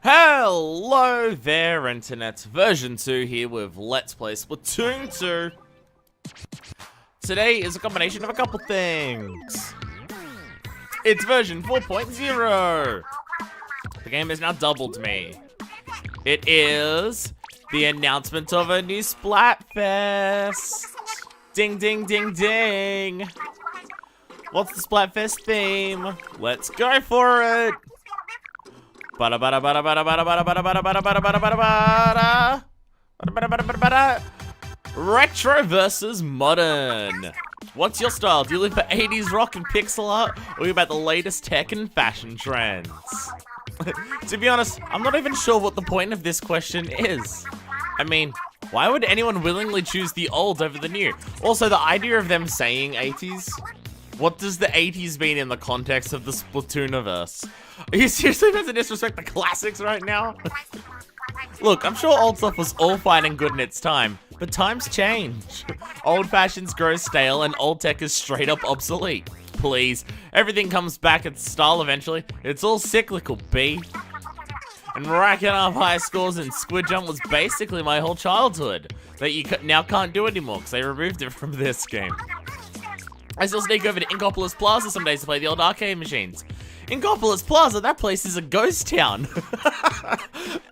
Hello there, Internet. Version 2 here with Let's Play Splatoon 2. Today is a combination of a couple things. It's version 4.0. The game has now doubled me. It is the announcement of a new Splatfest. Ding, ding, ding, ding. What's the Splatfest theme? Let's go for it. Retro versus modern. What's your style? Do you live for 80s rock and pixel art, or are you about the latest tech and fashion trends? To be honest, I'm not even sure what the point of this question is. I mean, why would anyone willingly choose the old over the new? Also, the idea of them saying 80s, what does the 80s mean in the context of the Splatooniverse? Are you seriously about to disrespect the classics right now? Look, I'm sure old stuff was all fine and good in its time, but times change. Old fashions grow stale and old tech is straight up obsolete. Please, everything comes back in style eventually. It's all cyclical, B. And racking up high scores in Squid Jump was basically my whole childhood that you now can't do anymore because they removed it from this game. I still sneak over to Inkopolis Plaza some days to play the old arcade machines. Inkopolis Plaza, that place is a ghost town.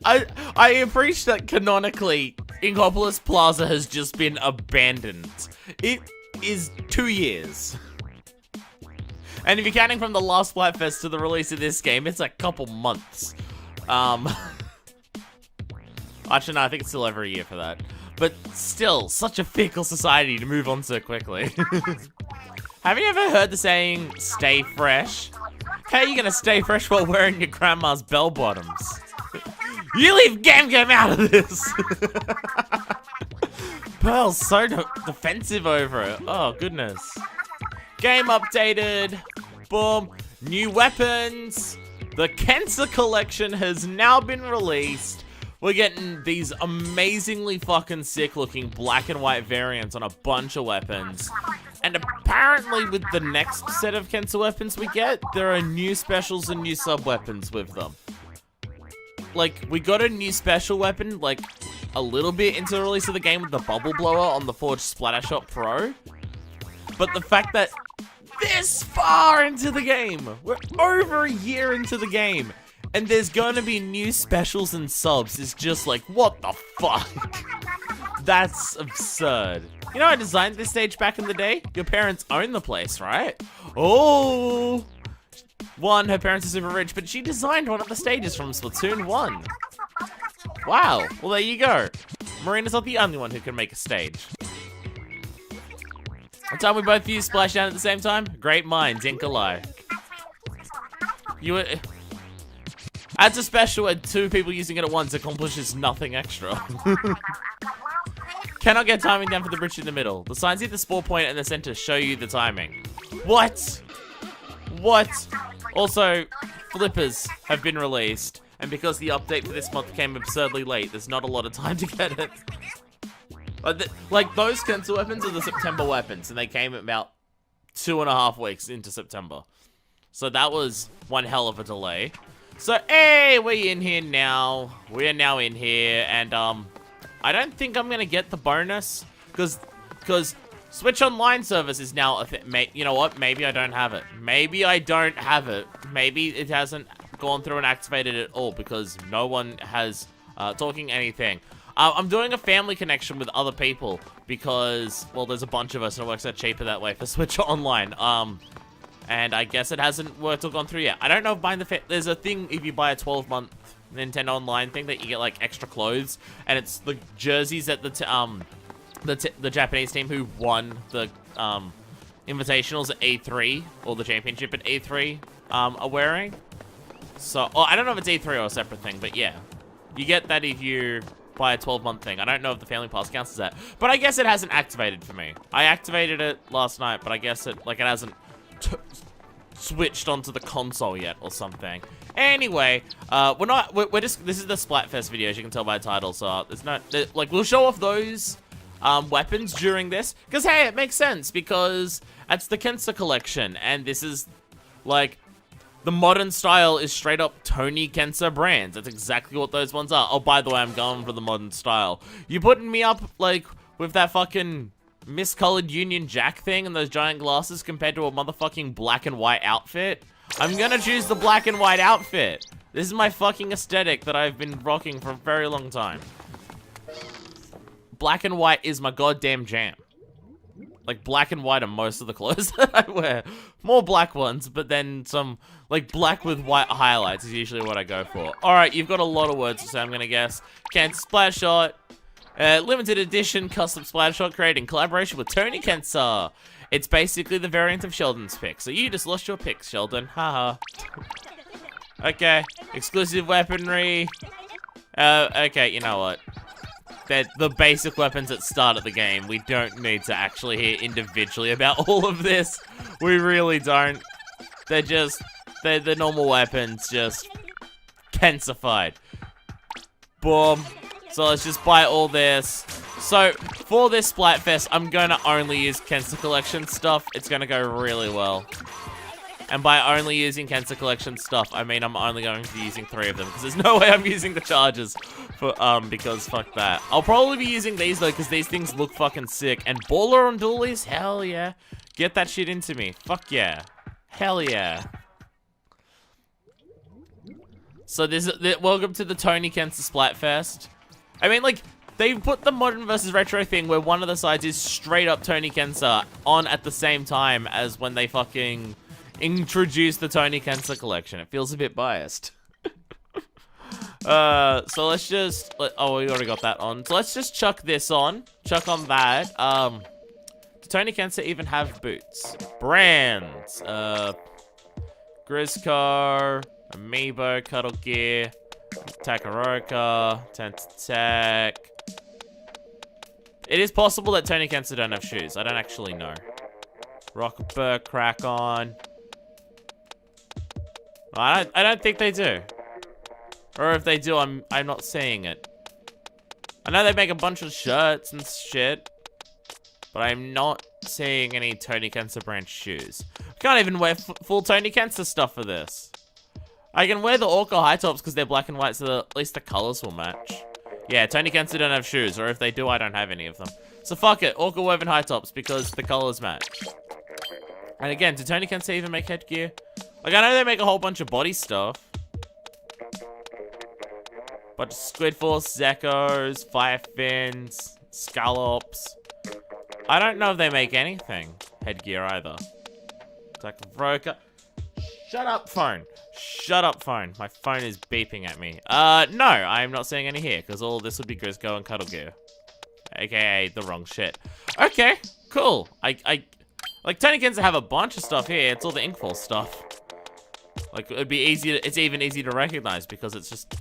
I appreciate that canonically, Inkopolis Plaza has just been abandoned. It is 2 years. And if you're counting from the last Splatfest to the release of this game, it's a couple months. Actually, no, I think it's still over a year for that. But still, such a fickle society to move on so quickly. Have you ever heard the saying, stay fresh? How are you gonna stay fresh while wearing your grandma's bell bottoms? You leave Game out of this! Pearl's so defensive over it. Oh, goodness. Game updated. Boom. New weapons. The Kensa collection has now been released. We're getting these amazingly fucking sick looking black and white variants on a bunch of weapons. And apparently with the next set of Kensa weapons we get, there are new specials and new sub-weapons with them. Like, we got a new special weapon, like, a little bit into the release of the game with the bubble blower on the Forge Splattershot Pro. But the fact that this far into the game, we're over a year into the game, and there's gonna be new specials and subs is just like, what the fuck? That's absurd. You know, I designed this stage back in the day. Your parents own the place, right? Oh! One, her parents are super rich, but she designed one of the stages from Splatoon 1. Wow. Well, there you go. Marina's not the only one who can make a stage. What time we both use Splashdown at the same time? Great minds, ain't alike. Adds a special where two people using it at once accomplishes nothing extra. Cannot get timing down for the bridge in the middle. The signs at the spawn point and the center show you the timing. What? What? Also, flippers have been released, and because the update for this month came absurdly late, there's not a lot of time to get it. Like, those Kensa weapons are the September weapons, and they came about 2.5 weeks into September. So that was one hell of a delay. So, hey, we're in here now. We are now in here, and, I don't think I'm gonna get the bonus, because Switch Online service is now a thing. You know what? Maybe I don't have it. Maybe I don't have it. Maybe it hasn't gone through and activated it all, because no one has, talking anything. I'm doing a family connection with other people, because, well, there's a bunch of us, and it works out cheaper that way for Switch Online. And I guess it hasn't worked or gone through yet. I don't know if buying there's a thing if you buy a 12-month Nintendo Online thing that you get like extra clothes, and it's the jerseys that the Japanese team who won the invitationals at E3 or the championship at E3 are wearing. So, well, I don't know if it's E3 or a separate thing, but yeah, you get that if you buy a 12-month thing. I don't know if the Family Pass counts as that, but I guess it hasn't activated for me. I activated it last night, but I guess it hasn't switched onto the console yet or something. Anyway, we're just, this is the Splatfest video, as you can tell by the title, so there's no, like, we'll show off those weapons during this, because hey, it makes sense, because it's the Kensa collection, and this is, like, The modern style is straight up Tony Kensa brands. That's exactly what those ones are. Oh, by the way, I'm going for the modern style. You putting me up, like, with that fucking miscolored Union Jack thing and those giant glasses compared to a motherfucking black and white outfit? I'm gonna choose the black and white outfit. This is my fucking aesthetic that I've been rocking for a very long time. Black and white is my goddamn jam. Like, black and white are most of the clothes that I wear. More black ones, but then some, like, black with white highlights is usually what I go for. Alright, you've got a lot of words to say, I'm gonna guess. Kensa Splatshot. Limited edition custom Splatshot created in collaboration with Tony Kensa. It's basically the variant of Sheldon's pick. So you just lost your pick, Sheldon. Haha. Okay. Exclusive weaponry. Okay, you know what? They're the basic weapons that start at the game. We don't need to actually hear individually about all of this. We really don't. They're the normal weapons, just Kensified. Boom. So let's just buy all this. So, for this Splatfest, I'm going to only use Kensa Collection stuff. It's going to go really well. And by only using Kensa Collection stuff, I mean I'm only going to be using 3 of them. Because there's no way I'm using the charges for, because fuck that. I'll probably be using these though, because these things look fucking sick. And Baller on Dualies? Hell yeah. Get that shit into me. Fuck yeah. Hell yeah. So welcome to the Tony Kensa Splatfest. I mean, like, they put the modern versus retro thing where one of the sides is straight up Tony Kensa on at the same time as when they fucking introduced the Tony Kensa collection. It feels a bit biased. So let's just... oh, we already got that on. So let's just chuck this on. Chuck on that. Do Tony Kensa even have boots? Brands. Grizzcar, Amiibo, Cuddle Gear, Takaroka, Tentatek. It is possible that Tony Kensa don't have shoes. I don't actually know. Rockabur, Crack On. I don't think they do. Or if they do, I'm not seeing it. I know they make a bunch of shirts and shit, but I'm not seeing any Tony Kensa brand shoes. I can't even wear full Tony Kensa stuff for this. I can wear the Orca high tops because they're black and white, so at least the colors will match. Yeah, Tony Kensa don't have shoes, or if they do, I don't have any of them. So fuck it, Orca woven high tops because the colors match. And again, do Tony Kensa even make headgear? Like, I know they make a whole bunch of body stuff. Bunch of Squid Force, Zekos, Fire Fins, Scallops. I don't know if they make anything headgear either. Takaroka. Shut up, phone. Shut up, phone. My phone is beeping at me. No, I'm not seeing any here, because all this would be Grizzco and Cuddle Gear. AKA the wrong shit. Okay, cool. Like, Tony Kensa have a bunch of stuff here. It's all the Inkfall stuff. Like, it'd be easy to, it's even easy to recognize, because it's just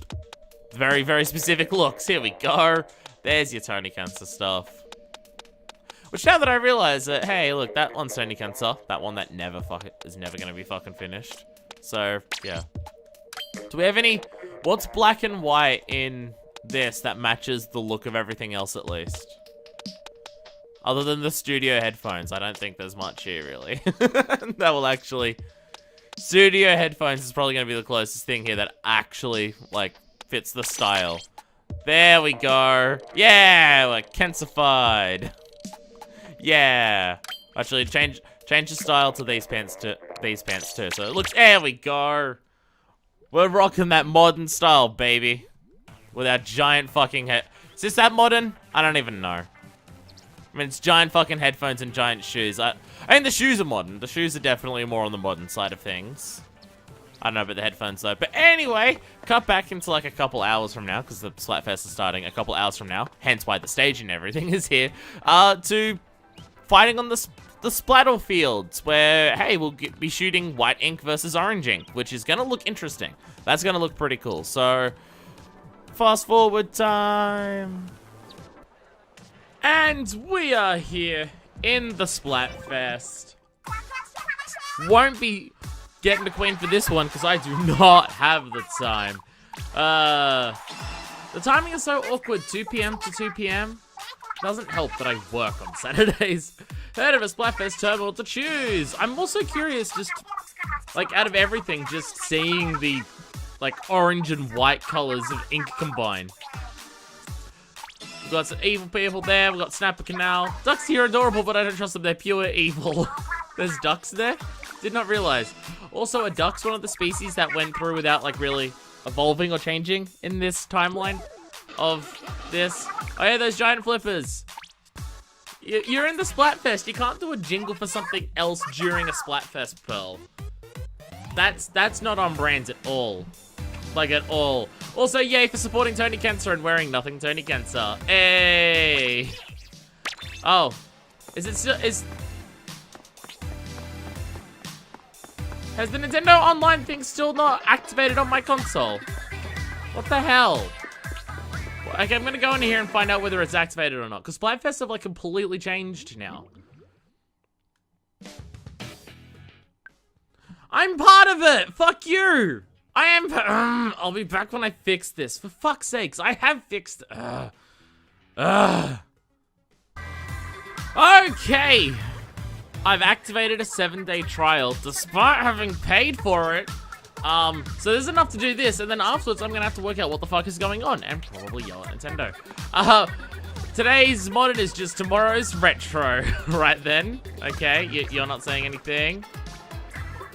very, very specific looks. Here we go. There's your Tony Kensa stuff. Which now that I realize that, hey, look, that one's Tony Kensa. That one that is never gonna be fucking finished. So, yeah. Do we have any... What's black and white in this that matches the look of everything else at least? Other than the studio headphones, I don't think there's much here, really. That will actually... Studio headphones is probably gonna be the closest thing here that actually, like, fits the style. There we go. Yeah, we're Kensified. Yeah. Actually, change the style to these pants too. So it looks. There we go. We're rocking that modern style, baby. With our giant fucking head. Is this that modern? I don't even know. I mean, it's giant fucking headphones and giant shoes. I mean, the shoes are modern. The shoes are definitely more on the modern side of things. I don't know about the headphones though. But anyway, cut back into like a couple hours from now, because the Splatfest is starting a couple hours from now. Hence why the stage and everything is here. To fighting on the Splattle fields, where, hey, we'll be shooting white ink versus orange ink, which is going to look interesting. That's going to look pretty cool. So, fast forward time. And we are here in the Splatfest. Won't be getting the Queen for this one, because I do not have the time. The timing is so awkward, 2 PM to 2 PM. Doesn't help that I work on Saturdays. Heard of a Splatfest terminal to choose. I'm also curious just Like, out of everything, just seeing the, like, orange and white colors of ink combined. We've got some evil people there. We've got Snapper Canal. Ducks here are adorable, but I don't trust them. They're pure evil. There's ducks there? Did not realize. Also, are ducks one of the species that went through without, like, really evolving or changing in this timeline of this? Oh, yeah, those giant flippers. You're in the Splatfest. You can't do a jingle for something else during a Splatfest, Pearl. That's not on brand at all. Like, at all. Also, yay for supporting Tony Kenser and wearing nothing Tony Kenser. Hey. Oh. Is it still, has the Nintendo Online thing still not activated on my console? What the hell? Okay, I'm gonna go in here and find out whether it's activated or not. Because Splatfest have, like, completely changed now. I'm part of it! Fuck you! I am, I'll be back when I fix this. For fuck's sakes, I have fixed, Okay! I've activated a 7-day trial, despite having paid for it. So there's enough to do this, and then afterwards I'm gonna have to work out what the fuck is going on, and probably yell at Nintendo. Today's modern is just tomorrow's retro, right then. Okay, you're not saying anything.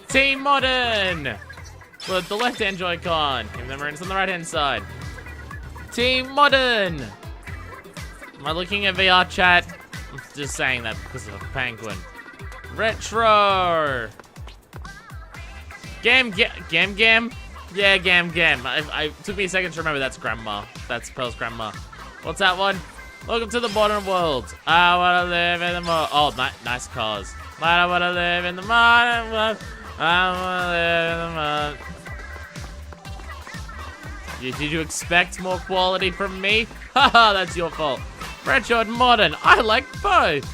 Team Modern! With the left-hand Joy-Con. Give them it's on the right-hand side. Team Modern! Am I looking at VR chat? I'm just saying that because of a penguin. Retro! Gam? Yeah, Gam. I took me a second to remember that's Grandma. That's Pearl's grandma. What's that one? Welcome to the modern world. I wanna live in the nice cars. I wanna live in the modern world. I wanna live in the modern. Did you expect more quality from me? Haha, that's your fault. Retro and modern. I like both.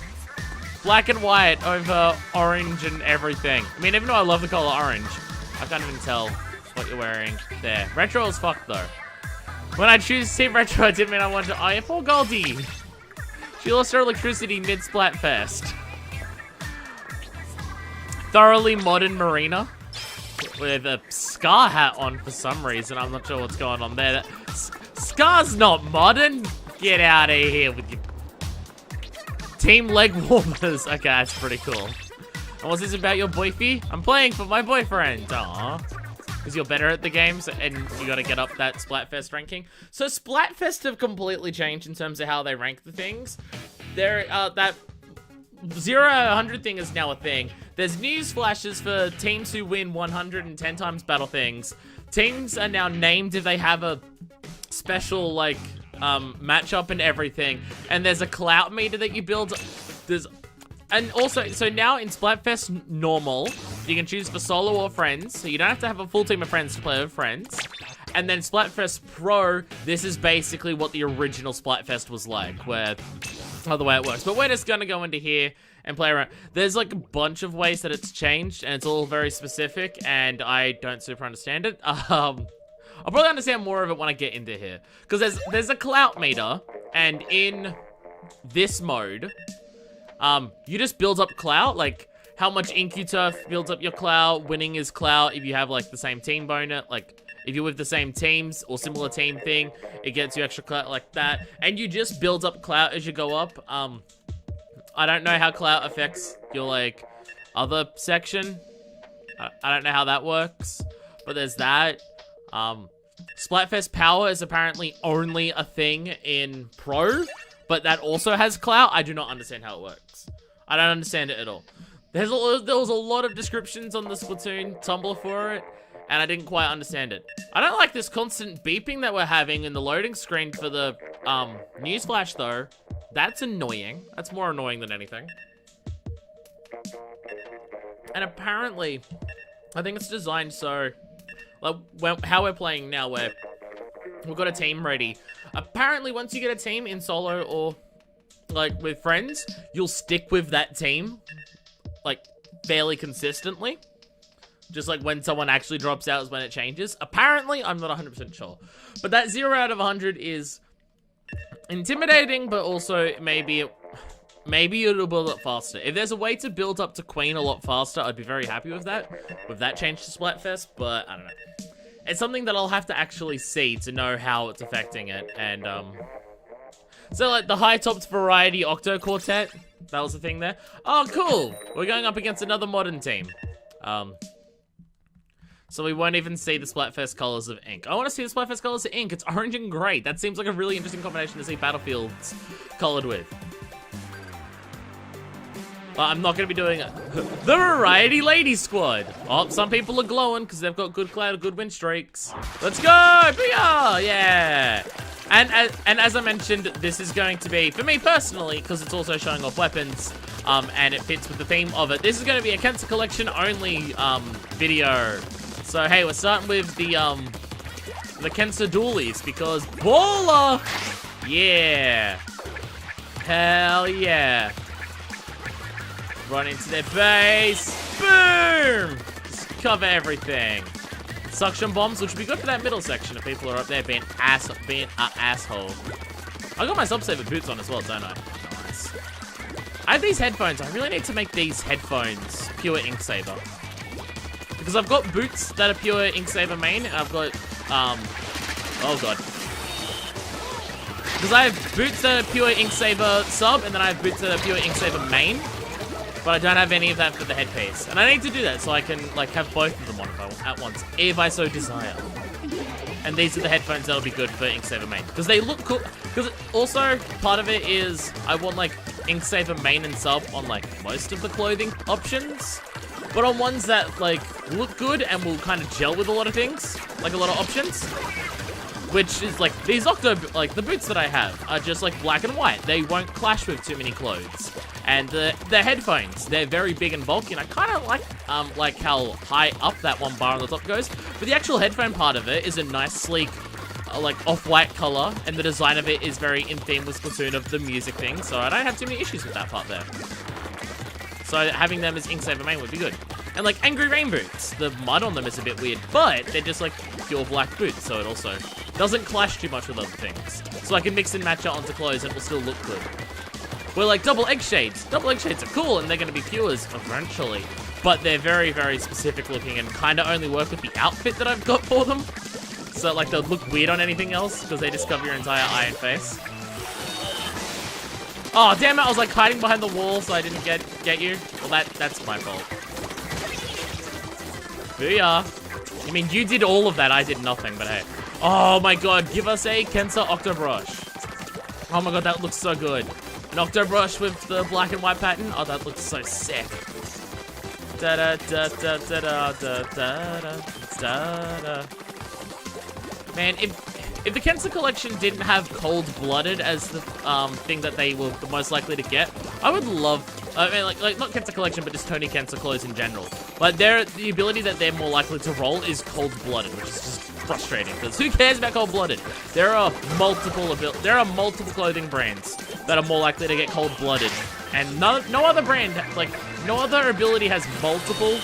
Black and white over orange and everything. I mean, even though I love the color orange, I can't even tell what you're wearing there. Retro as fuck, though. When I choose Team Retro, I didn't mean I wanted to. Oh, yeah, poor Goldie. She lost her electricity mid-Splatfest. Thoroughly modern Marina. With a Scar hat on for some reason. I'm not sure what's going on there. Scar's not modern. Get out of here with your team leg warmers. Okay, that's pretty cool. And what's this about your boyfie? I'm playing for my boyfriend. Aww. Because you're better at the games and you gotta get up that Splatfest ranking. So Splatfest have completely changed in terms of how they rank the things. That 0 out of 100 thing is now a thing. There's news flashes for teams who win 110 times battle things. Teams are now named if they have a special, like, matchup and everything. And there's a clout meter that you build. And also, so now in Splatfest normal, you can choose for solo or friends. So you don't have to have a full team of friends to play with friends. And then Splatfest Pro, this is basically what the original Splatfest was like, where the way it works. But we're just gonna go into here and play around. There's like a bunch of ways that it's changed, and it's all very specific, and I don't super understand it. I'll probably understand more of it when I get into here, because there's a clout meter, and in this mode, you just build up clout, like how much ink you turf builds up your clout. Winning is clout if you have like the same team bonus, like if you're with the same teams or similar team thing, it gets you extra clout like that. And you just build up clout as you go up. I don't know how clout affects your like other section. I don't know how that works, but there's that. Splatfest power is apparently only a thing in Pro, but that also has clout. I do not understand how it works. I don't understand it at all. There was a lot of descriptions on the Splatoon Tumblr for it, and I didn't quite understand it. I don't like this constant beeping that we're having in the loading screen for the newsflash though. That's annoying. That's more annoying than anything. And apparently, I think it's designed so, like, how we're playing now, where we've got a team ready. Apparently, once you get a team in solo or, like, with friends, you'll stick with that team, like, fairly consistently. Just like when someone actually drops out is when it changes. Apparently, I'm not 100% sure. But that 0 out of 100 is intimidating, but also maybe maybe it'll build up faster. If there's a way to build up to Queen a lot faster, I'd be very happy with that change to Splatfest, but I don't know. It's something that I'll have to actually see to know how it's affecting it, and, so, like, the high-topped variety Octo Quartet, that was the thing there. Oh, cool! We're going up against another modern team. So we won't even see the Splatfest colors of ink. I want to see the Splatfest colors of ink. It's orange and gray. That seems like a really interesting combination to see battlefields colored with. I'm not going to be doing the Variety Lady Squad. Oh, some people are glowing because they've got good cloud, good win streaks. Let's go! Booyah! Yeah! And as I mentioned, this is going to be, for me personally, because it's also showing off weapons, and it fits with the theme of it, this is going to be a Kensa Collection only video. So hey, we're starting with the Kensa dualies, because baller! Yeah! Hell yeah! Run into their base. Boom! Just cover everything. Suction bombs, which would be good for that middle section if people are up there being an asshole. I got my Subsaver boots on as well, don't I? Nice. I have these headphones. I really need to make these headphones pure Inksaber. Because I've got boots that are pure Inksaber main, and I've got, oh god. Because I have boots that are pure Inksaber sub, and then I have boots that are pure Inksaber main. But I don't have any of that for the headpiece. And I need to do that so I can, like, have both of them on at once, if I so desire. And these are the headphones that'll be good for Inksaber main. Because they look cool. Because also, part of it is, I want, like, Inksaber main and sub on, like, most of the clothing options. But on ones that, like, look good and will kind of gel with a lot of things. Like, a lot of options. Which is, like, these Octo, like, the boots that I have are just, like, black and white. They won't clash with too many clothes. And the headphones, they're very big and bulky, and I kind of like how high up that one bar on the top goes. But the actual headphone part of it is a nice, sleek, like, off-white color, and the design of it is very in theme with Splatoon of the music thing, so I don't have too many issues with that part there. So having them as Inksaber main would be good. And, like, Angry Rain boots, the mud on them is a bit weird, but they're just, like, pure black boots, so it also doesn't clash too much with other things. So I can mix and match it onto clothes and it will still look good. We're like double egg shades. Double egg shades are cool and they're going to be pures eventually. But they're very, very specific looking and kind of only work with the outfit that I've got for them. So, like, they'll look weird on anything else because they just cover your entire eye and face. Oh, damn it. I was, like, hiding behind the wall so I didn't get you. Well, that's my fault. Booyah. I mean, you did all of that. I did nothing, but hey. Oh, my God. Give us a Kensa Octobrush. Oh, my God. That looks so good. An Octobrush with the black and white pattern. Oh, that looks so sick. Da da da da da da da da da da. Man, if the Kensa collection didn't have Cold-Blooded as the thing that they were the most likely to get, I would love. I mean, like not Kensa collection, but just Tony Kensa clothes in general. But the ability that they're more likely to roll is Cold-Blooded, which is just frustrating because who cares about Cold-Blooded? There are multiple clothing brands that are more likely to get Cold-Blooded, and no other brand, like no other ability has multiple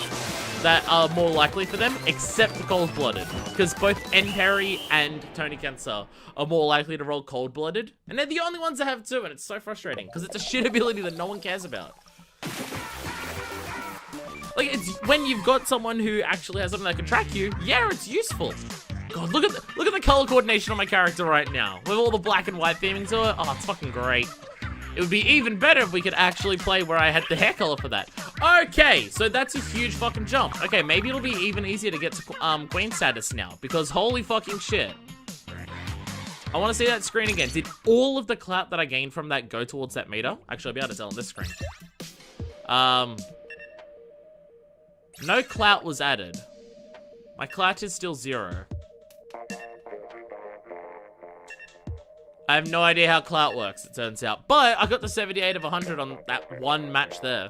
that are more likely for them except for Cold-Blooded, because both Enperry and Tony Kensa are more likely to roll Cold-Blooded, and they're the only ones that have two, and it's so frustrating because it's a shit ability that no one cares about. Like, it's when you've got someone who actually has something that can track you, yeah, it's useful. God, look at the color coordination on my character right now with all the black and white theming to it. Oh, it's fucking great. It would be even better if we could actually play where I had the hair color for that. Okay, so that's a huge fucking jump. Okay, maybe it'll be even easier to get to Queen status now, because holy fucking shit. I want to see that screen again. Did all of the clout that I gained from that go towards that meter? Actually, I'll be able to tell on this screen. No clout was added. My clout is still 0. I have no idea how clout works, it turns out. But I got the 78 of 100 on that one match there.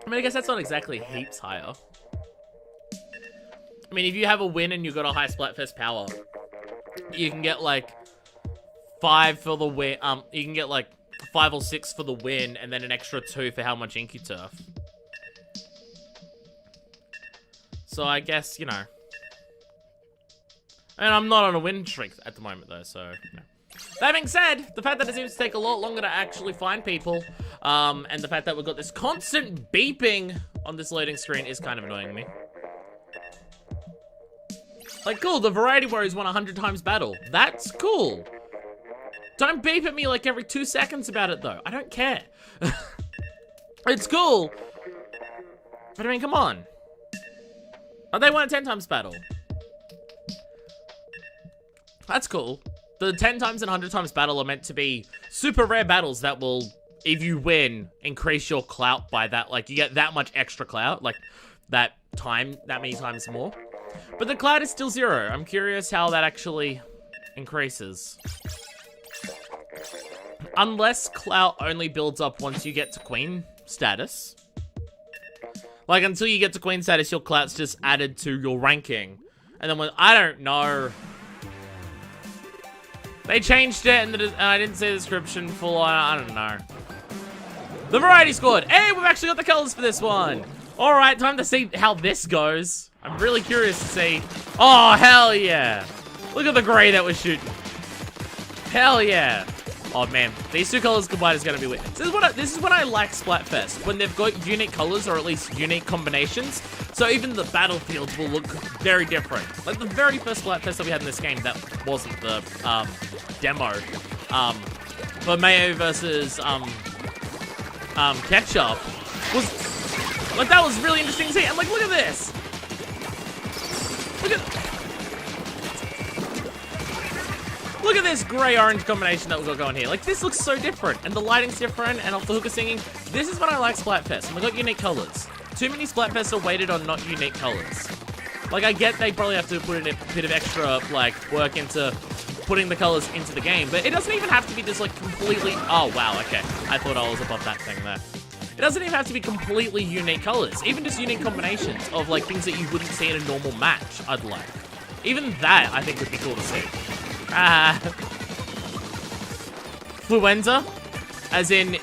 I mean, I guess that's not exactly heaps higher. I mean, if you have a win and you got a high Splatfest power, you can get like 5 for the win. You can get like 5 or 6 for the win, and then an extra 2 for how much ink you turf. So I guess, you know. And I'm not on a win streak at the moment, though, so, no. That being said, the fact that it seems to take a lot longer to actually find people, and the fact that we've got this constant beeping on this loading screen is kind of annoying me. Like, cool, the Variety Warriors won 100 times battle. That's cool. Don't beep at me like every 2 seconds about it, though. I don't care. It's cool. But I mean, come on. Oh, they won a 10 times battle. That's cool. The 10 times and 100 times battle are meant to be super rare battles that will, if you win, increase your clout by that. Like, you get that much extra clout, like, that many times more. But the clout is still 0. I'm curious how that actually increases. Unless clout only builds up once you get to queen status. Like, until you get to queen status, your clout's just added to your ranking. And then when, I don't know. They changed it, and I didn't see the description full on. I don't know. The Variety Squad. Hey, we've actually got the colors for this one. All right, time to see how this goes. I'm really curious to see. Oh, hell yeah. Look at the gray that we're shooting. Hell yeah. Oh, man. These two colors combined is going to be weird. This is what I like Splatfest. When they've got unique colors, or at least unique combinations. So even the battlefields will look very different. Like the very first Splatfest that we had in this game, that wasn't the demo. But Mayo versus Ketchup was like, that was really interesting to see. And like, look at this. Look at this gray-orange combination that we've got going here. Like, this looks so different, and the lighting's different, and off the hooker singing. This is what I like Splatfest, and we've got unique colors. Too many Splatfests are weighted on not unique colors. Like, I get they probably have to put in a bit of extra, like, work into putting the colors into the game, but it doesn't even have to be just, like, completely... Oh, wow, okay. I thought I was above that thing there. It doesn't even have to be completely unique colors. Even just unique combinations of, like, things that you wouldn't see in a normal match, I'd like. Even that, I think, would be cool to see. Fluenza? As in, no,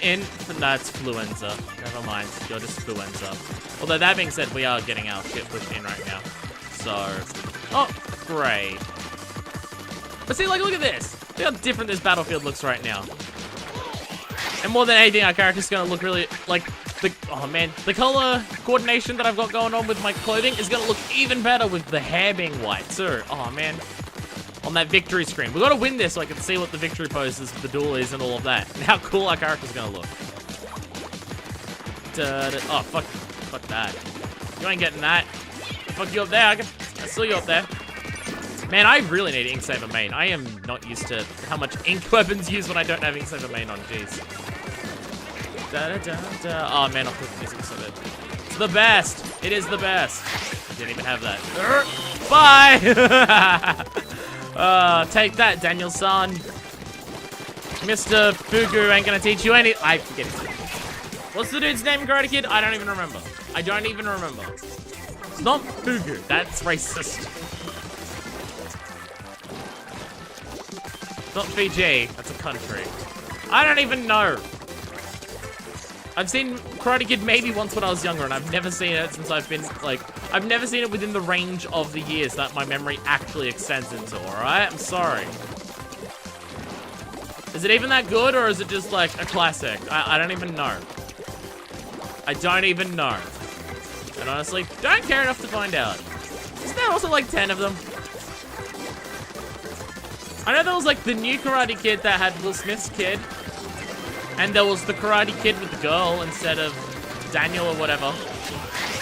it's Fluenza. Never mind, you're just Fluenza. Although, that being said, we are getting our shit pushed in right now. So, oh, great. But see, like, look at this. Look how different this battlefield looks right now. And more than anything, our character's gonna look really, like, oh man, the color coordination that I've got going on with my clothing is gonna look even better with the hair being white, too. Oh man. On that victory screen. We've got to win this so I can see what the victory pose is, the duel is, and all of that. And how cool our character's gonna look. Oh, fuck that. You ain't getting that. Fuck you up there. I saw you up there. Man, I really need Ink Saber main. I am not used to how much ink weapons use when I don't have Ink Saber main on. Jeez. Oh man, I'll put the music so good. It's the best. It is the best. I didn't even have that. Bye. Take that, Daniel-san. Mr. Fugu ain't gonna teach you any- I forget his name. What's the dude's name in Karate Kid? I don't even remember. I don't even remember. It's not Fugu. That's racist. It's not Fiji. That's a country. I don't even know. I've seen Karate Kid maybe once when I was younger, and I've never seen it since I've been, like, I've never seen it within the range of the years that my memory actually extends into, alright? I'm sorry. Is it even that good, or is it just, like, a classic? I don't even know. I don't even know. And honestly, don't care enough to find out. Isn't there also, like, 10 of them? I know there was, like, the new Karate Kid that had Will Smith's kid. And there was the Karate Kid with the girl instead of Daniel or whatever.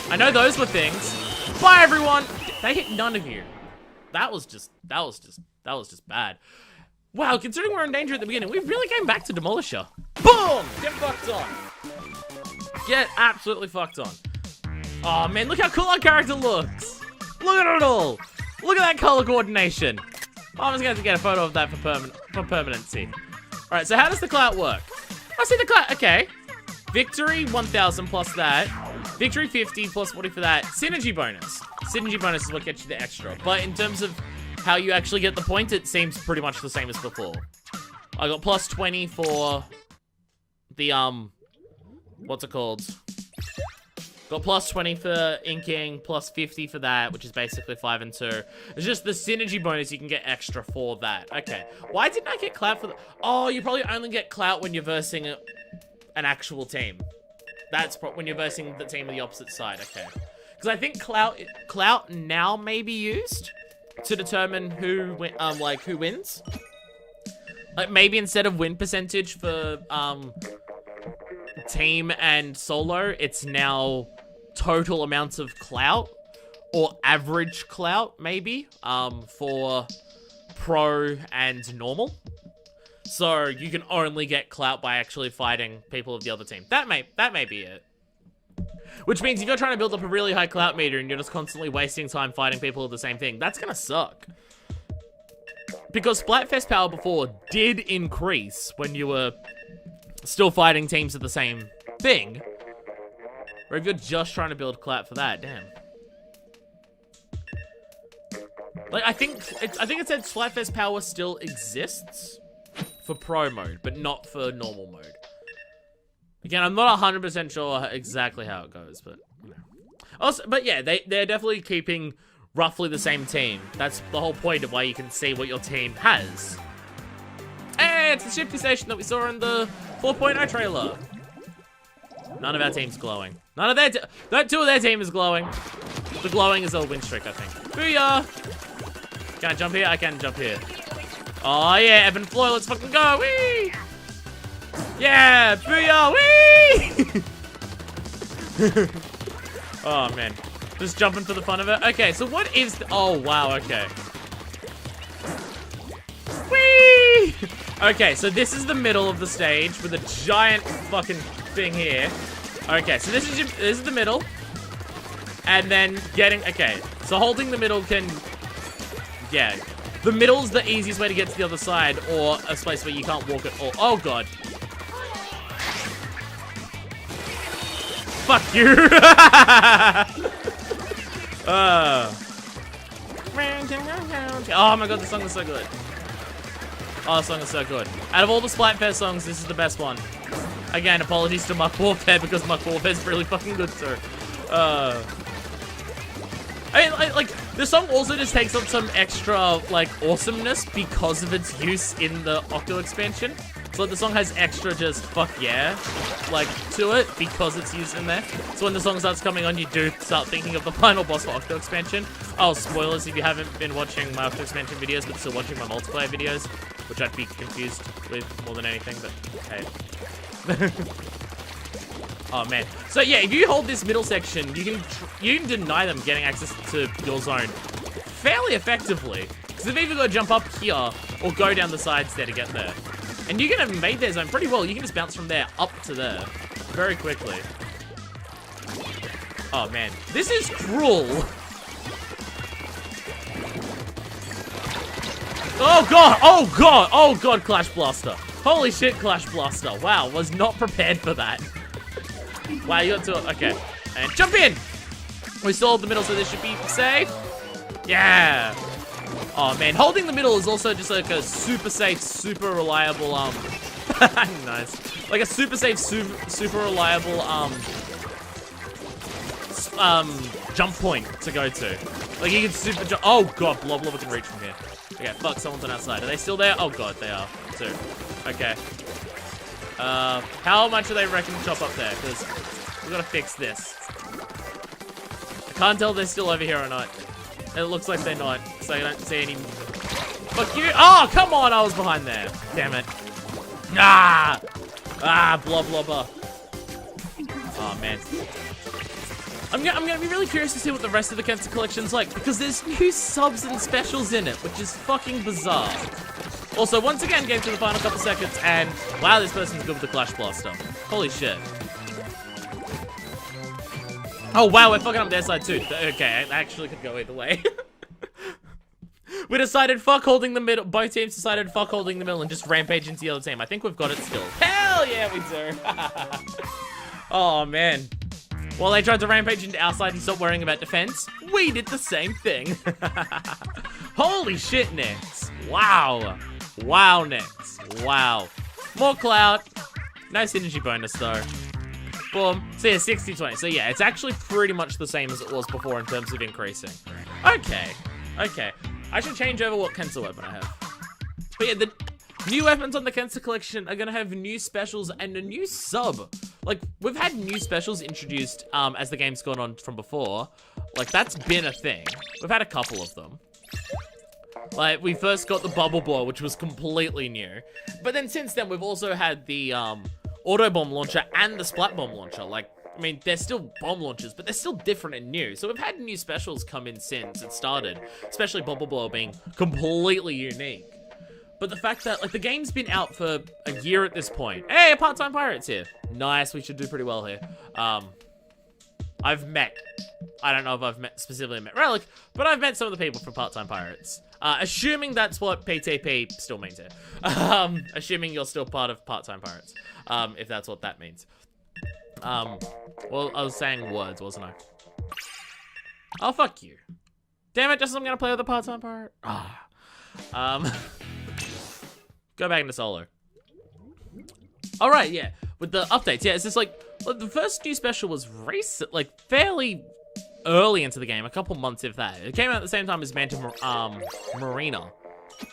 I know those were things. Bye, everyone. They hit none of you. That was just bad. Wow, considering we're in danger at the beginning, we really came back to Demolisher. Boom! Get fucked on. Get absolutely fucked on. Oh man, look how cool our character looks. Look at it all. Look at that color coordination. Oh, I'm just gonna have to get a photo of that for permanency. All right, so how does the clout work? I see the clout. Okay. Victory 1,000 plus that. Victory 50 plus 40 for that. Synergy bonus. Synergy bonus is what gets you the extra. But in terms of how you actually get the point, it seems pretty much the same as before. I got plus 20 for the, what's it called? Got plus 20 for inking, plus 50 for that, which is basically 5 and 2. It's just the synergy bonus you can get extra for that. Okay. Why didn't I get clout for the... Oh, you probably only get clout when you're versing an actual team. That's when you're versing the team of the opposite side. Okay. Because I think clout now may be used to determine who wins. Like, maybe instead of win percentage for, team and solo, it's now total amounts of clout or average clout, maybe, for pro and normal. So you can only get clout by actually fighting people of the other team. That may be it. Which means if you're trying to build up a really high clout meter and you're just constantly wasting time fighting people of the same thing, that's gonna suck. Because Splatfest power before did increase when you were still fighting teams of the same thing. Or if you're just trying to build clout for that, damn. Like, I think it said Splatfest power still exists for pro mode, but not for normal mode. Again, I'm not 100% sure exactly how it goes, but you know. Also, but yeah, they're definitely keeping roughly the same team. That's the whole point of why you can see what your team has. Hey, it's the shifty station that we saw in the 4.0 trailer. None of our team's glowing. None of their two of their team is glowing. The glowing is a win streak, I think. Booyah! Can I jump here? I can jump here. Oh yeah, Ebb and Flow, let's fucking go! Whee! Yeah! Booyah! Whee! Oh man. Just jumping for the fun of it. Okay, so what is the... Oh wow, okay. Whee! Okay, so this is the middle of the stage with a giant fucking thing here. Okay, so this is the middle. And then getting... Okay, so holding the middle can... Yeah. The middle's the easiest way to get to the other side, or a space where you can't walk at all. Oh god. Fuck you! Oh my god, this song is so good. Oh, this song is so good. Out of all the Splatfest songs, this is the best one. Again, apologies to Muck Warfare, because Muck Warfare is really fucking good too. Like, the song also just takes up some extra, like, awesomeness because of its use in the Octo expansion. So the song has extra just fuck yeah, like, to it because it's used in there. So when the song starts coming on, you do start thinking of the final boss for Octo expansion. Oh, spoilers if you haven't been watching my Octo expansion videos, but still watching my multiplayer videos, which I'd be confused with more than anything, but hey. Oh man. So yeah, if you hold this middle section, you can deny them getting access to your zone fairly effectively. Because they've either got to jump up here or go down the sides there to get there. And you can have made their zone pretty well. You can just bounce from there up to there very quickly. Oh man, this is cruel. Oh god, oh god, oh god, Clash Blaster. Holy shit, Clash Blaster. Wow, was not prepared for that. Wow, you got to it. Okay. And jump in! We still hold the middle, so this should be safe. Yeah! Oh, man. Holding the middle is also just like a super safe, super reliable, nice. Like a super safe, super reliable, jump point to go to. Like, you can super jump. Oh, God. Blob can reach from here. Okay, fuck. Someone's on our side. Are they still there? Oh, God. They are, too. Okay. How much do they reckon to chop up there? Because we gotta fix this. I can't tell if they're still over here or not. It looks like they're not, so I don't see any... Fuck you! Oh, come on! I was behind there. Damn it. Ah! Ah, blah, blah, blah. Oh, man. I'm gonna be really curious to see what the rest of the Kensa collection's like, because there's new subs and specials in it, which is fucking bizarre. Also, once again, getting to the final couple seconds, and wow, this person's good with the Clash Blaster. Holy shit. Oh, wow, we're fucking up their side, too. Okay, I actually could go either way. We decided fuck holding the middle. Both teams decided fuck holding the middle and just rampage into the other team. I think we've got it still. Hell yeah, we do. Oh, man. While they tried to rampage into our side and stop worrying about defense, we did the same thing. Holy shit, Nets. Wow. Wow, Nets. Wow. More clout. No synergy bonus, though. Boom. So yeah, 60-20. So yeah, it's actually pretty much the same as it was before in terms of increasing. Okay. Okay. I should change over what Kensa weapon I have. But yeah, the new weapons on the Kensa collection are gonna have new specials and a new sub. Like, we've had new specials introduced as the game's gone on from before. Like, that's been a thing. We've had a couple of them. Like, we first got the Bubble Blow, which was completely new. But then since then, we've also had the Auto Bomb Launcher and the Splat Bomb Launcher. Like, I mean, they're still bomb launchers, but they're still different and new. So we've had new specials come in since it started. Especially Bubble Blow being completely unique. But the fact that, like, the game's been out for a year at this point. Hey, a part-time pirate's here. Nice, we should do pretty well here. I've met, I don't know if I've specifically met Relic, but I've met some of the people from part-time pirates. Assuming that's what PTP still means here. Assuming you're still part of part-time pirates. If that's what that means. Well, I was saying words, wasn't I? Oh, fuck you. Damn it, just I'm gonna play with a part-time pirate. Go back into solo. Alright, yeah. With the updates, yeah, it's just like the first new special was recent, like fairly early into the game, a couple months if that. It came out at the same time as Manta Marina.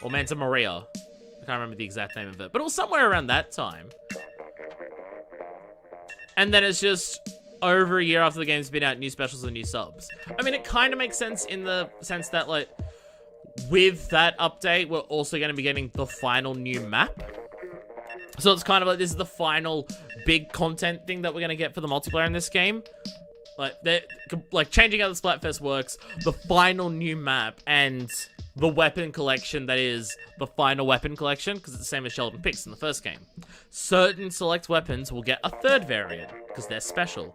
Or Manta Maria. I can't remember the exact name of it. But it was somewhere around that time. And then it's just over a year after the game's been out, new specials and new subs. I mean, it kind of makes sense in the sense that, like, with that update, we're also going to be getting the final new map. So it's kind of like this is the final big content thing that we're going to get for the multiplayer in this game. Like changing how the Splatfest works, the final new map, and the weapon collection that is the final weapon collection, because it's the same as Sheldon picks in the first game. Certain select weapons will get a third variant, because they're special.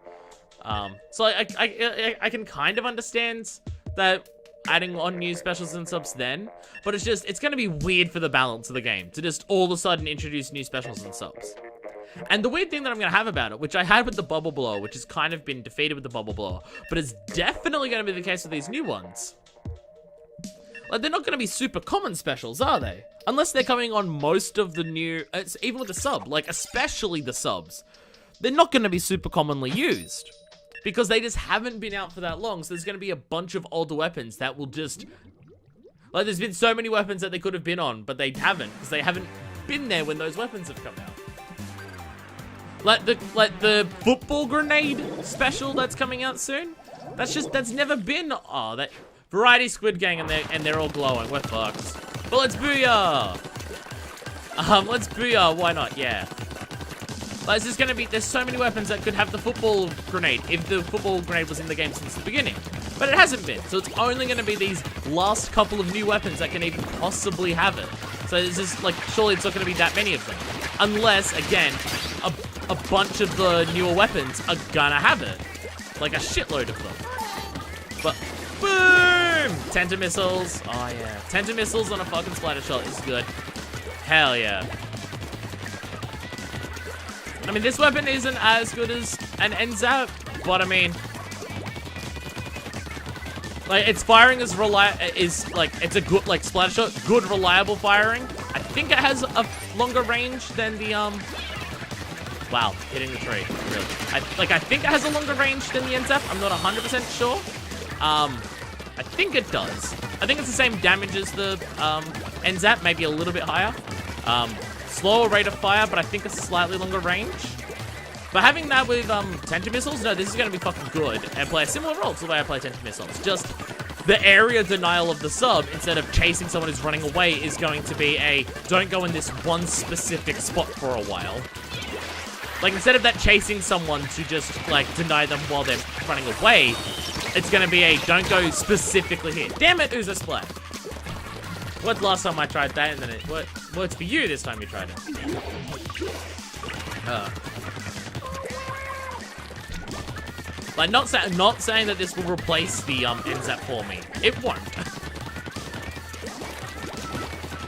So I can kind of understand that adding on new specials and subs then, but it's going to be weird for the balance of the game to just all of a sudden introduce new specials and subs. And the weird thing that I'm going to have about it, which I had with the Bubble Blow, which has kind of been defeated with the Bubble Blow, but it's definitely going to be the case with these new ones. Like, they're not going to be super common specials, are they? Unless they're coming on most of the new, even with the sub, like especially the subs. They're not going to be super commonly used. Because they just haven't been out for that long, so there's going to be a bunch of older weapons that will just... Like, there's been so many weapons that they could have been on, but they haven't, because they haven't been there when those weapons have come out. Like the football grenade special that's coming out soon? That's never been... Oh, that... Variety Squid Gang, and they're all glowing. We're fucked. But let's booyah! Let's booyah, why not? Yeah. Like, it's just gonna be, there's so many weapons that could have the football grenade if the football grenade was in the game since the beginning. But it hasn't been, so it's only gonna be these last couple of new weapons that can even possibly have it. So it's just, like, surely it's not gonna be that many of them. Unless, again, a bunch of the newer weapons are gonna have it. Like, a shitload of them. But, boom! Tenta missiles, oh yeah. Tenta missiles on a fucking splatter shot is good. Hell yeah. I mean, this weapon isn't as good as an NZAP, but I mean, like, its firing is it's a good, like, splatter shot, good, reliable firing. I think it has a longer range than the, wow, hitting the tree, really. I think it has a longer range than the NZAP. I'm not 100% sure. I think it does. I think it's the same damage as the, NZAP, maybe a little bit higher. Slower rate of fire, but I think a slightly longer range. But having that with Tenta missiles, no, this is going to be fucking good and play a similar role to the way I play Tenta missiles. Just the area denial of the sub, instead of chasing someone who's running away, is going to be a don't go in this one specific spot for a while. Like, instead of that chasing someone to just, like, deny them while they're running away, it's going to be a don't go specifically here. Damn it, Uza Splat. What's the last time I tried that, and then it worked for you this time you tried it. Like, not saying that this will replace the NZAP for me. It won't.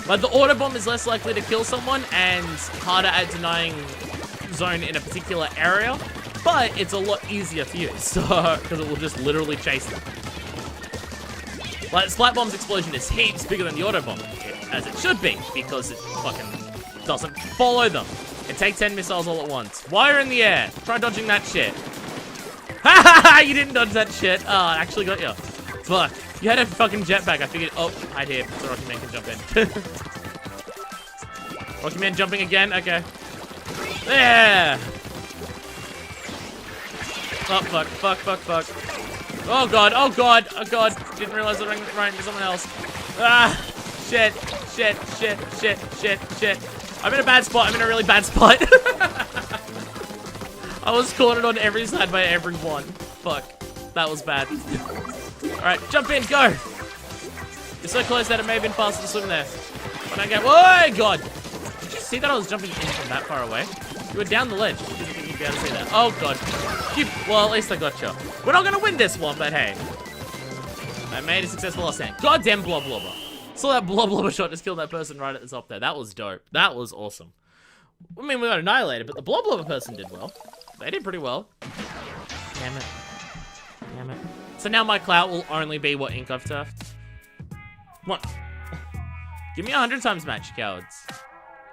Like, the auto bomb is less likely to kill someone and harder at denying zone in a particular area, but it's a lot easier to use, so because it will just literally chase them. Like, Splat Bomb's explosion is heaps bigger than the auto bomb, as it should be, because it fucking doesn't follow them. And take 10 missiles all at once. While you're in the air, try dodging that shit. Ha ha ha! You didn't dodge that shit. Oh, it actually got you. Fuck. You had a fucking jetpack. I figured. Oh, hide here so Rocky Man can jump in. Rocky Man jumping again. Okay. There. Oh, fuck. Fuck, fuck, fuck. Oh, God. Oh, God. Oh, God. Didn't realize the ring was right into someone else. Ah. Shit. Shit. Shit. Shit. Shit. Shit. I'm in a bad spot. I'm in a really bad spot. I was cornered on every side by everyone. Fuck. That was bad. Alright, jump in, go! You're so close that it may have been faster to swim there. When I go, oh God! Did you see that I was jumping in from that far away? You were down the ledge. You didn't think you'd be able to see that. Oh God. Well, at least I got you. We're not gonna win this one, but hey. I made a successful last stand. Goddamn blob blobber. Saw that blob blobber shot just killed that person right at the top there. That was dope. That was awesome. I mean, we got annihilated, but the blob blobber person did well. They did pretty well. Damn it. Damn it. So now my clout will only be what ink I've turfed. What? Give me a 100 times match, you cowards.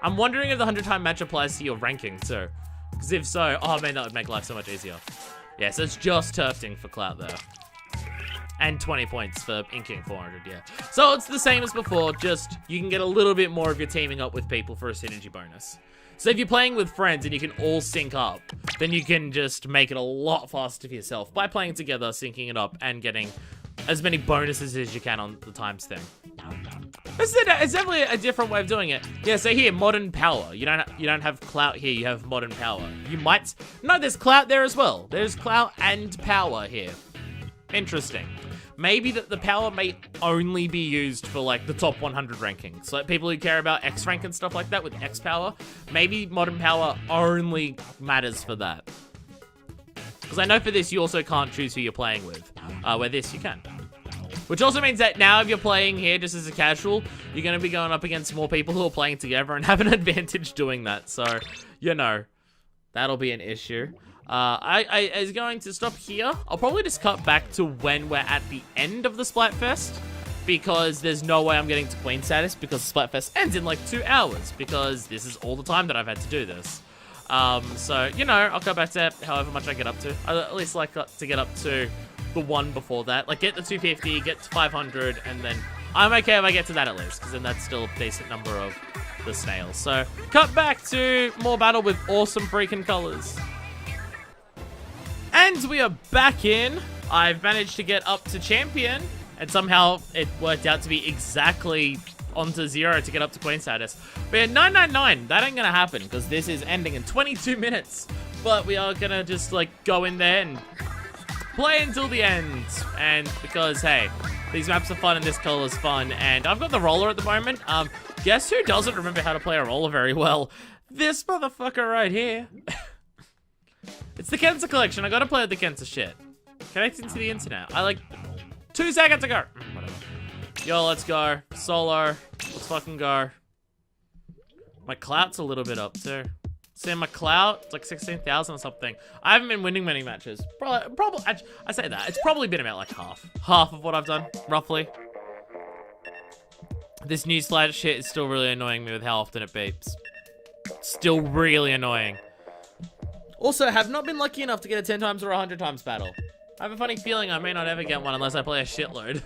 I'm wondering if the 100 time match applies to your ranking too. Because if so, oh man, that would make life so much easier. Yeah, so it's just turfing for clout though. And 20 points for inking 400, yeah. So it's the same as before, just you can get a little bit more if you're teaming up with people for a synergy bonus. So if you're playing with friends and you can all sync up, then you can just make it a lot faster for yourself by playing together, syncing it up, and getting as many bonuses as you can on the times thing. It's definitely a different way of doing it. Yeah, so here, modern power. You don't have clout here, you have modern power. You might... No, there's clout there as well. There's clout and power here. Interesting. Maybe that the power may only be used for like the top 100 rankings. Like people who care about X rank and stuff like that with X power. Maybe modern power only matters for that. Because I know for this you also can't choose who you're playing with. Where this you can. Which also means that now if you're playing here just as a casual, you're going to be going up against more people who are playing together and have an advantage doing that. So, you know, that'll be an issue. I is going to stop here. I'll probably just cut back to when we're at the end of the Splatfest, because there's no way I'm getting to Queen status because the Splatfest ends in like 2 hours, because this is all the time that I've had to do this. So, you know, I'll cut back to however much I get up to. I at least like to get up to the one before that. Like get to 250, get to 500, and then I'm okay if I get to that at least, because then that's still a decent number of the snails. So, cut back to more battle with awesome freaking colors. And we are back in. I've managed to get up to champion, and somehow it worked out to be exactly onto 0 to get up to queen status. But yeah, 999, that ain't gonna happen because this is ending in 22 minutes. But we are gonna just like go in there and play until the end. And because hey, these maps are fun and this color is fun, and I've got the roller at the moment. Guess who doesn't remember how to play a roller very well? This motherfucker right here. It's the Kensa collection. I gotta play with the Kensa shit. Connecting to the internet. I like 2 seconds ago. Whatever. Yo, let's go. Solo. Let's fucking go. My clout's a little bit up too. See my clout? It's like 16,000 or something. I haven't been winning many matches. Probably. I say that. It's probably been about like half of what I've done, roughly. This new slide shit is still really annoying me with how often it beeps. Still really annoying. Also, have not been lucky enough to get a 10 times or 100 times battle. I have a funny feeling I may not ever get one unless I play a shitload.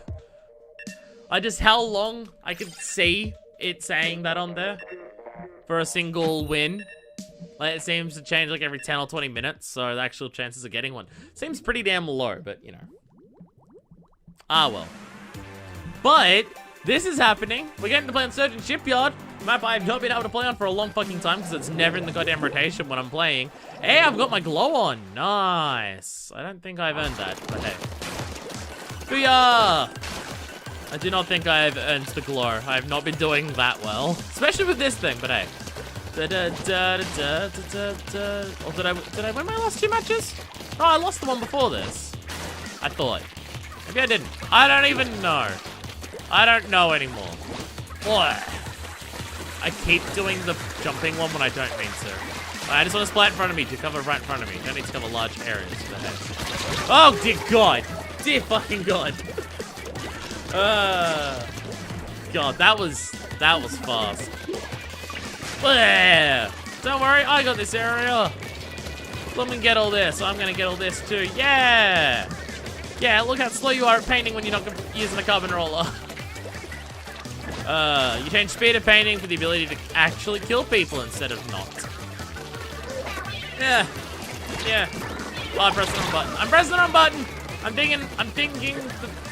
How long I could see it saying that on there for a single win. Like, it seems to change like every 10 or 20 minutes, so the actual chances of getting one seems pretty damn low, but you know. Ah, well. But this is happening. We're getting to play on Surgeon Shipyard. Map I've not been able to play on for a long fucking time because it's never in the goddamn rotation when I'm playing. Hey, I've got my glow on. Nice. I don't think I've earned that, but hey. Booyah! I do not think I have earned the glow. I have not been doing that well. Especially with this thing, but hey. Oh, did I win my last 2 matches? Oh, I lost the one before this. I thought. Maybe I didn't. I don't even know. I don't know anymore. Boy. I keep doing the jumping one when I don't mean to. I just want to splat in front of me to cover right in front of me. Don't need to cover large areas for the head. Oh, dear God. Dear fucking God. God, that was fast. Bleh. Don't worry, I got this area. Let me get all this. I'm gonna get all this too. Yeah! Yeah, look how slow you are at painting when you're not using a carbon roller. You change speed of painting for the ability to actually kill people instead of not. Yeah. Yeah. Oh, I'm pressing the wrong button. I'm pressing the wrong button! I'm thinking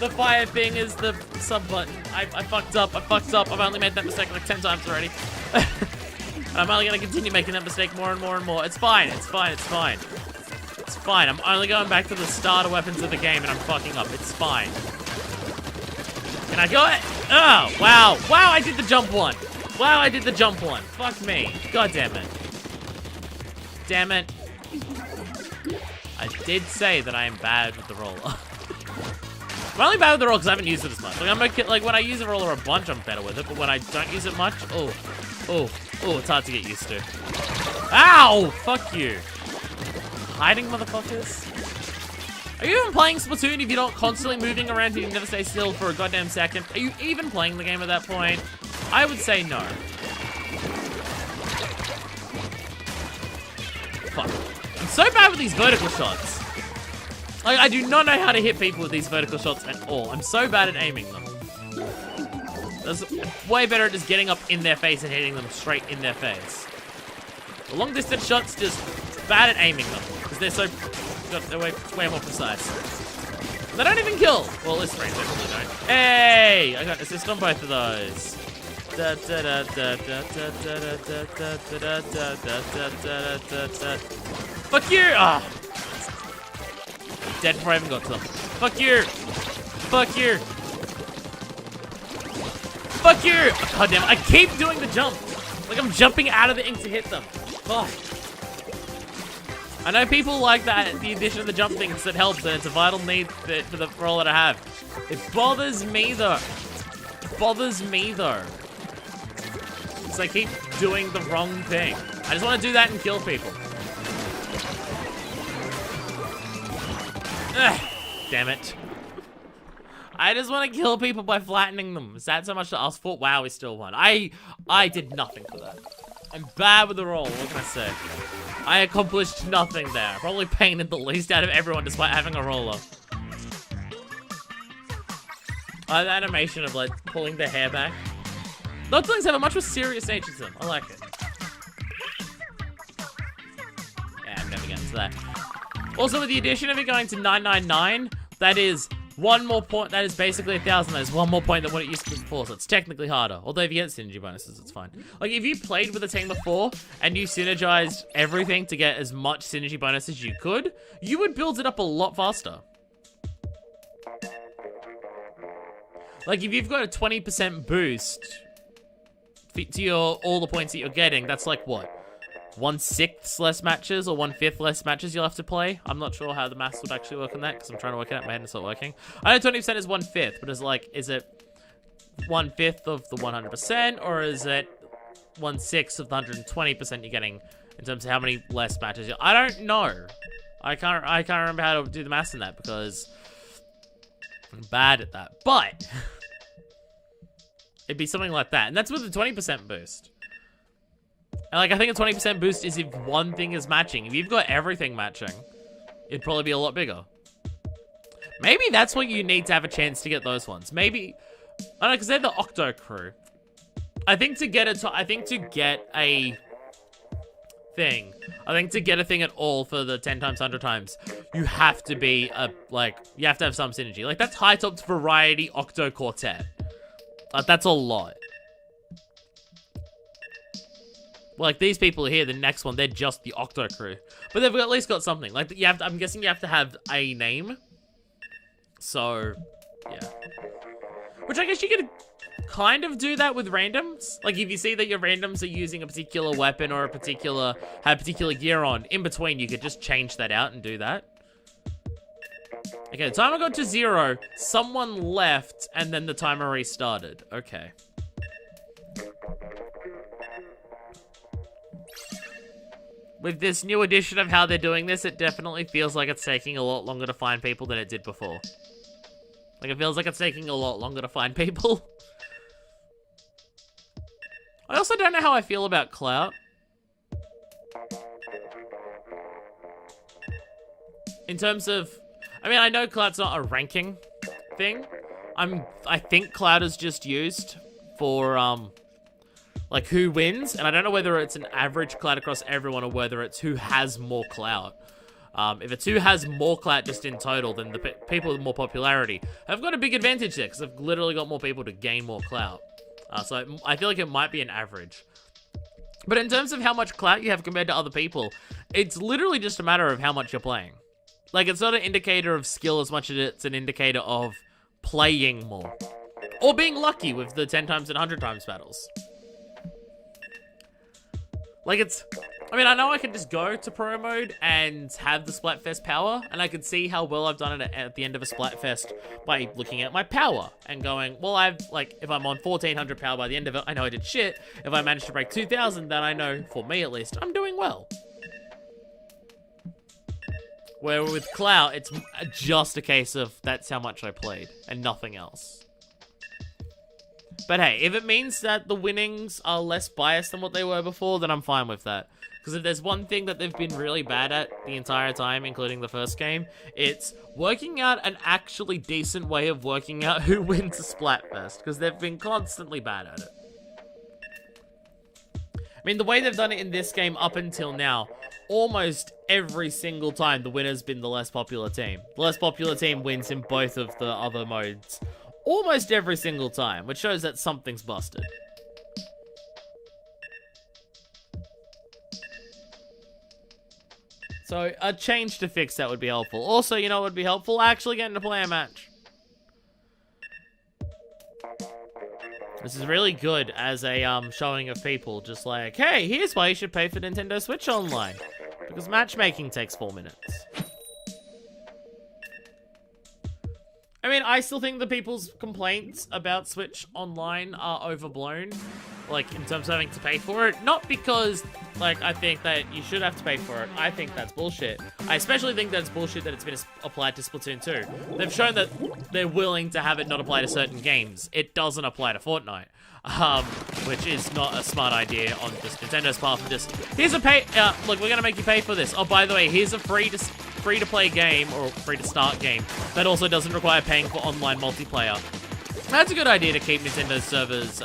the fire thing is the sub button. I fucked up. I've only made that mistake like 10 times already. And I'm only gonna continue making that mistake more and more and more. It's fine. It's fine. I'm only going back to the starter weapons of the game and I'm fucking up. It's fine. Can I go it? Oh, wow. Wow, I did the jump one. Fuck me. God damn it. Damn it. I did say that I am bad with the roller. I'm only bad with the roller because I haven't used it as much. Like when I use the roller a bunch, I'm better with it. But when I don't use it much, oh, it's hard to get used to. Ow! Fuck you. Hiding, motherfuckers. Are you even playing Splatoon if you're not constantly moving around and you never stay still for a goddamn second? Are you even playing the game at that point? I would say no. Fuck. I'm so bad with these vertical shots. Like, I do not know how to hit people with these vertical shots at all. I'm so bad at aiming them. That's way better at just getting up in their face and hitting them straight in their face. The long distance shots, just bad at aiming them. Because they're way more precise. And they don't even kill. Well, this range definitely don't. Hey! I got assist on both of those. Fuck you! Ah! Dead before I even got to them. Fuck you! Fuck you! Fuck you! God damn it, I keep doing the jump! Like I'm jumping out of the ink to hit them. Oh. I know people like that, the addition of the jump thing, because it helps and it's a vital need for the roller to have. It bothers me though. Because I keep doing the wrong thing. I just want to do that and kill people. Ugh, damn it. I just want to kill people by flattening them. Is that so much to ask for? Wow, we still won. I did nothing for that. I'm bad with the roll, what can I say? I accomplished nothing there. Probably painted the least out of everyone despite having a roller. The animation of like pulling the hair back. Those things have a much more serious nature to them. I like it. Yeah, I'm never getting to that. Also, with the addition of it going to 999, that is one more point. That is basically 1,000. That is one more point than what it used to be before, so it's technically harder. Although if you get synergy bonuses, it's fine. Like, if you played with a team before and you synergized everything to get as much synergy bonus as you could, you would build it up a lot faster. Like, if you've got a 20% boost to all the points that you're getting, that's like, what? 1/6 less matches or 1/5 less matches you'll have to play. I'm not sure how the maths would actually work on that because I'm trying to work it out. My head and it's not working. I know 20% is 1/5, but it's like, is it 1/5 of the 100% or is it 1/6 of the 120% you're getting in terms of how many less matches? I don't know. I can't remember how to do the maths in that because I'm bad at that. But it'd be something like that, and that's with the 20% boost. And like, I think a 20% boost is if one thing is matching. If you've got everything matching, it'd probably be a lot bigger. Maybe that's what you need to have a chance to get those ones. Maybe, I don't know, because they're the Octo crew. I think to get a thing at all for the 10 times, 100 times, you have to be you have to have some synergy. Like, that's High Top's Variety Octo Quartet. That's a lot. Like, these people here, the next one, they're just the Octo crew. But they've at least got something. Like, I'm guessing you have to have a name. So, yeah. Which I guess you could kind of do that with randoms. Like, if you see that your randoms are using a particular weapon or have particular gear on, in between, you could just change that out and do that. Okay, the timer got to 0, someone left, and then the timer restarted. Okay. With this new edition of how they're doing this, it definitely feels like it's taking a lot longer to find people than it did before. Like, it feels like it's taking a lot longer to find people. I also don't know how I feel about Clout. in terms of, I mean, I know Cloud's not a ranking thing. I think Cloud is just used for, like, who wins, and I don't know whether it's an average clout across everyone or whether it's who has more clout. If it's who has more clout just in total, then the people with more popularity have got a big advantage there, because they've literally got more people to gain more clout. So I feel like it might be an average. But in terms of how much clout you have compared to other people, it's literally just a matter of how much you're playing. Like, it's not an indicator of skill as much as it's an indicator of playing more. Or being lucky with the 10 times and 100 times battles. Like, it's... I mean, I know I can just go to pro mode and have the Splatfest power, and I can see how well I've done it at the end of a Splatfest by looking at my power and going, well, if I'm on 1400 power by the end of it, I know I did shit. If I managed to break 2000, then I know, for me at least, I'm doing well. Where with Clout, it's just a case of that's how much I played and nothing else. But hey, if it means that the winnings are less biased than what they were before, then I'm fine with that. Because if there's one thing that they've been really bad at the entire time, including the first game, it's working out an actually decent way of working out who wins a Splatfest. Because they've been constantly bad at it. I mean, the way they've done it in this game up until now, almost every single time the winner's been the less popular team. The less popular team wins in both of the other modes. Almost every single time, which shows that something's busted. So, a change to fix that would be helpful. Also, you know what would be helpful? Actually getting to play a match. This is really good as a showing of people, just like, hey, here's why you should pay for Nintendo Switch Online. Because matchmaking takes 4 minutes. I mean, I still think the people's complaints about Switch Online are overblown, like, in terms of having to pay for it. Not because, like, I think that you should have to pay for it. I think that's bullshit. I especially think that it's bullshit that it's been applied to Splatoon 2. They've shown that they're willing to have it not apply to certain games. It doesn't apply to Fortnite, which is not a smart idea on just Nintendo's part. For just, here's a pay, look, we're gonna make you pay for this. Oh, by the way, here's a free-to-play game, or free-to-start game, that also doesn't require paying for online multiplayer. That's a good idea to keep Nintendo's servers,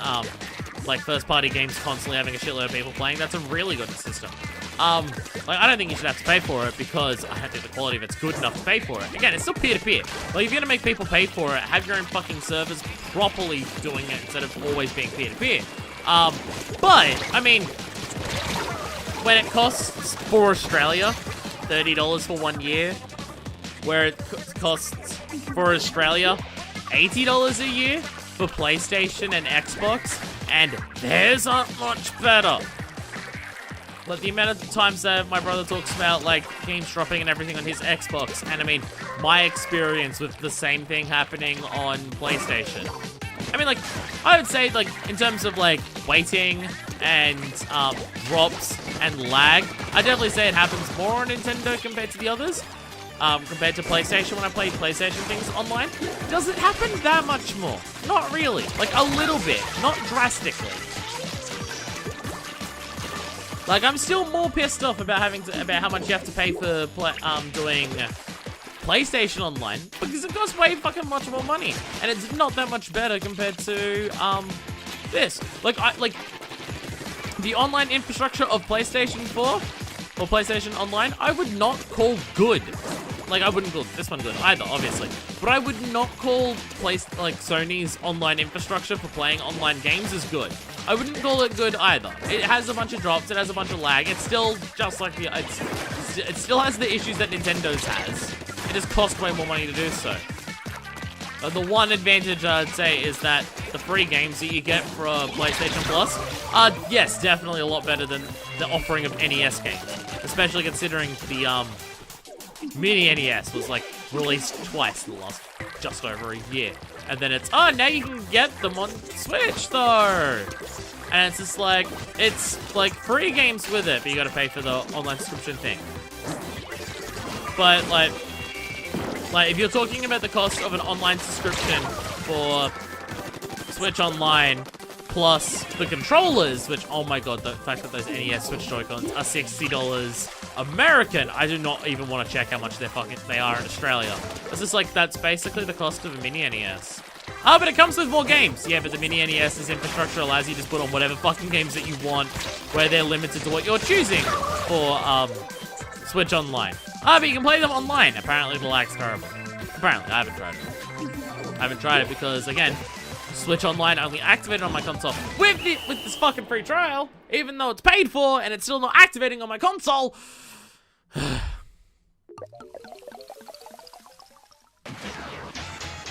like first-party games constantly having a shitload of people playing. That's a really good system. Like, I don't think you should have to pay for it because I don't think the quality of it's good enough to pay for it. Again, it's still peer-to-peer. Like, if you're gonna make people pay for it, have your own fucking servers properly doing it instead of always being peer-to-peer. But, I mean, when it costs, for Australia, $30 for 1 year, where it costs, for Australia, $80 a year for PlayStation and Xbox, and theirs aren't much better. But the amount of times that my brother talks about, like, games dropping and everything on his Xbox, and I mean, my experience with the same thing happening on PlayStation. I mean, like, I would say, like, in terms of, like, waiting and drops and lag, I definitely say it happens more on Nintendo compared to the others. Compared to PlayStation, when I play PlayStation things online, does it happen that much more? Not really. Like, a little bit. Not drastically. Like, I'm still more pissed off about about how much you have to pay for doing PlayStation Online, because it costs way fucking much more money, and it's not that much better compared to this. Like, the online infrastructure of PlayStation 4 or PlayStation Online, I would not call good. Like, I wouldn't call this one good either, obviously. But I would not call Sony's online infrastructure for playing online games as good. I wouldn't call it good either. It has a bunch of drops, it has a bunch of lag. It's still just like it still has the issues that Nintendo's has. It just costs way more money to do so. The one advantage I'd say is that the free games that you get for PlayStation Plus are, yes, definitely a lot better than the offering of NES games. Especially considering the Mini NES was, like, released twice in the last just over a year. And then it's, oh, now you can get them on Switch, though! And it's just like, it's, like, free games with it, but you gotta pay for the online subscription thing. But, like, if you're talking about the cost of an online subscription for Switch Online, plus the controllers, which, oh my god, the fact that those NES Switch Joy-Cons are $60, American. I do not even want to check how much they are in Australia. It's just like, that's basically the cost of a mini NES. Oh, but it comes with more games. Yeah, but the mini NES's infrastructure allows you to put on whatever fucking games that you want, where they're limited to what you're choosing for Switch Online. But you can play them online. Apparently the lag's terrible. Apparently, I haven't tried it. I haven't tried it because, again, Switch Online only activated on my console with this fucking free trial, even though it's paid for and it's still not activating on my console.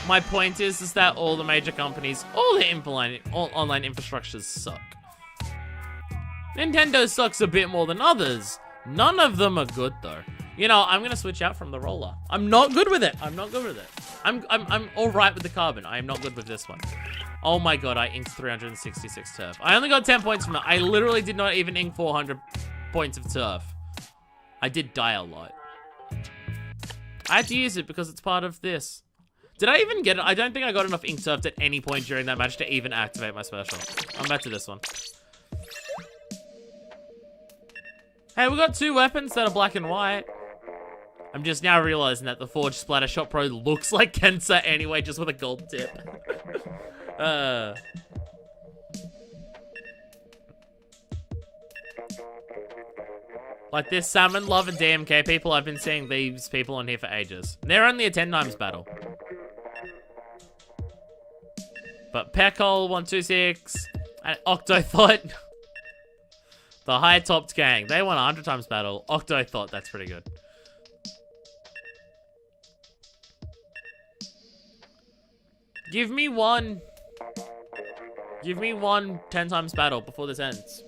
My point is that all the major companies, all online infrastructures suck. Nintendo sucks a bit more than others. None of them are good though. You know, I'm gonna switch out from the roller. I'm not good with it. I'm not good with it. I'm all right with the carbon. I am not good with this one. Oh my god, I inked 366 turf. I only got 10 points from that. I literally did not even ink 400 points of turf. I did die a lot. I had to use it because it's part of this. Did I even get it? I don't think I got enough ink turf at any point during that match to even activate my special. I'm back to this one. Hey, we got 2 weapons that are black and white. I'm just now realizing that the Forged Splatter Shot Pro looks like Kensa anyway, just with a gold tip. Like this salmon lover DMK people, I've been seeing these people on here for ages. They're only a 10 times battle. But Peckhole 126 and Octothought, the high topped gang, they won 100 times battle. Octothought, that's pretty good. Give me one 10 times battle before this ends.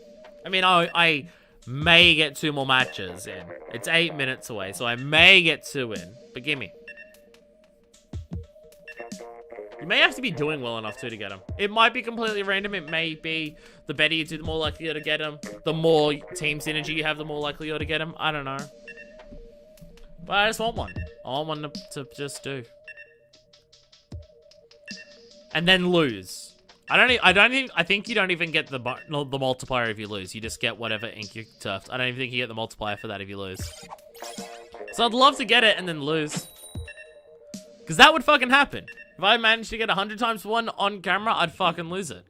I mean, I may get 2 more matches in. It's 8 minutes away, so I may get 2 in. But gimme. You may have to be doing well enough to get them. It might be completely random. It may be the better you do, the more likely you're to get them. The more team synergy you have, the more likely you're to get them. I don't know. But I just want one. I want one to just do. And then lose. I think you don't even get the multiplier if you lose. You just get whatever ink you turfed. I don't even think you get the multiplier for that if you lose. So I'd love to get it and then lose. Because that would fucking happen. If I managed to get 100 times 1 on camera, I'd fucking lose it.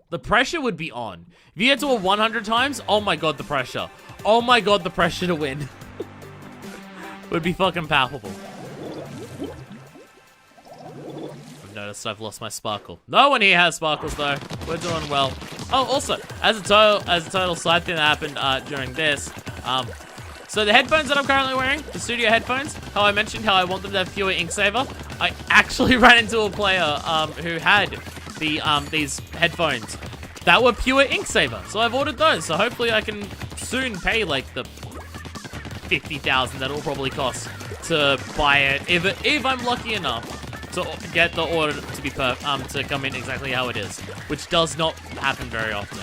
The pressure would be on. If you get to a 100 times, oh my god, the pressure. Oh my god, the pressure to win. Would be fucking palpable. I've noticed I've lost my sparkle. No one here has sparkles though. We're doing well. Oh, also, as a total side thing that happened during this, so the headphones that I'm currently wearing, the studio headphones, how I mentioned how I want them to have pure ink saver, I actually ran into a player who had these headphones that were pure ink saver. So I've ordered those. So hopefully I can soon pay like the 50,000 that it'll probably cost to buy it if I'm lucky enough to get the order to be to come in exactly how it is, which does not happen very often.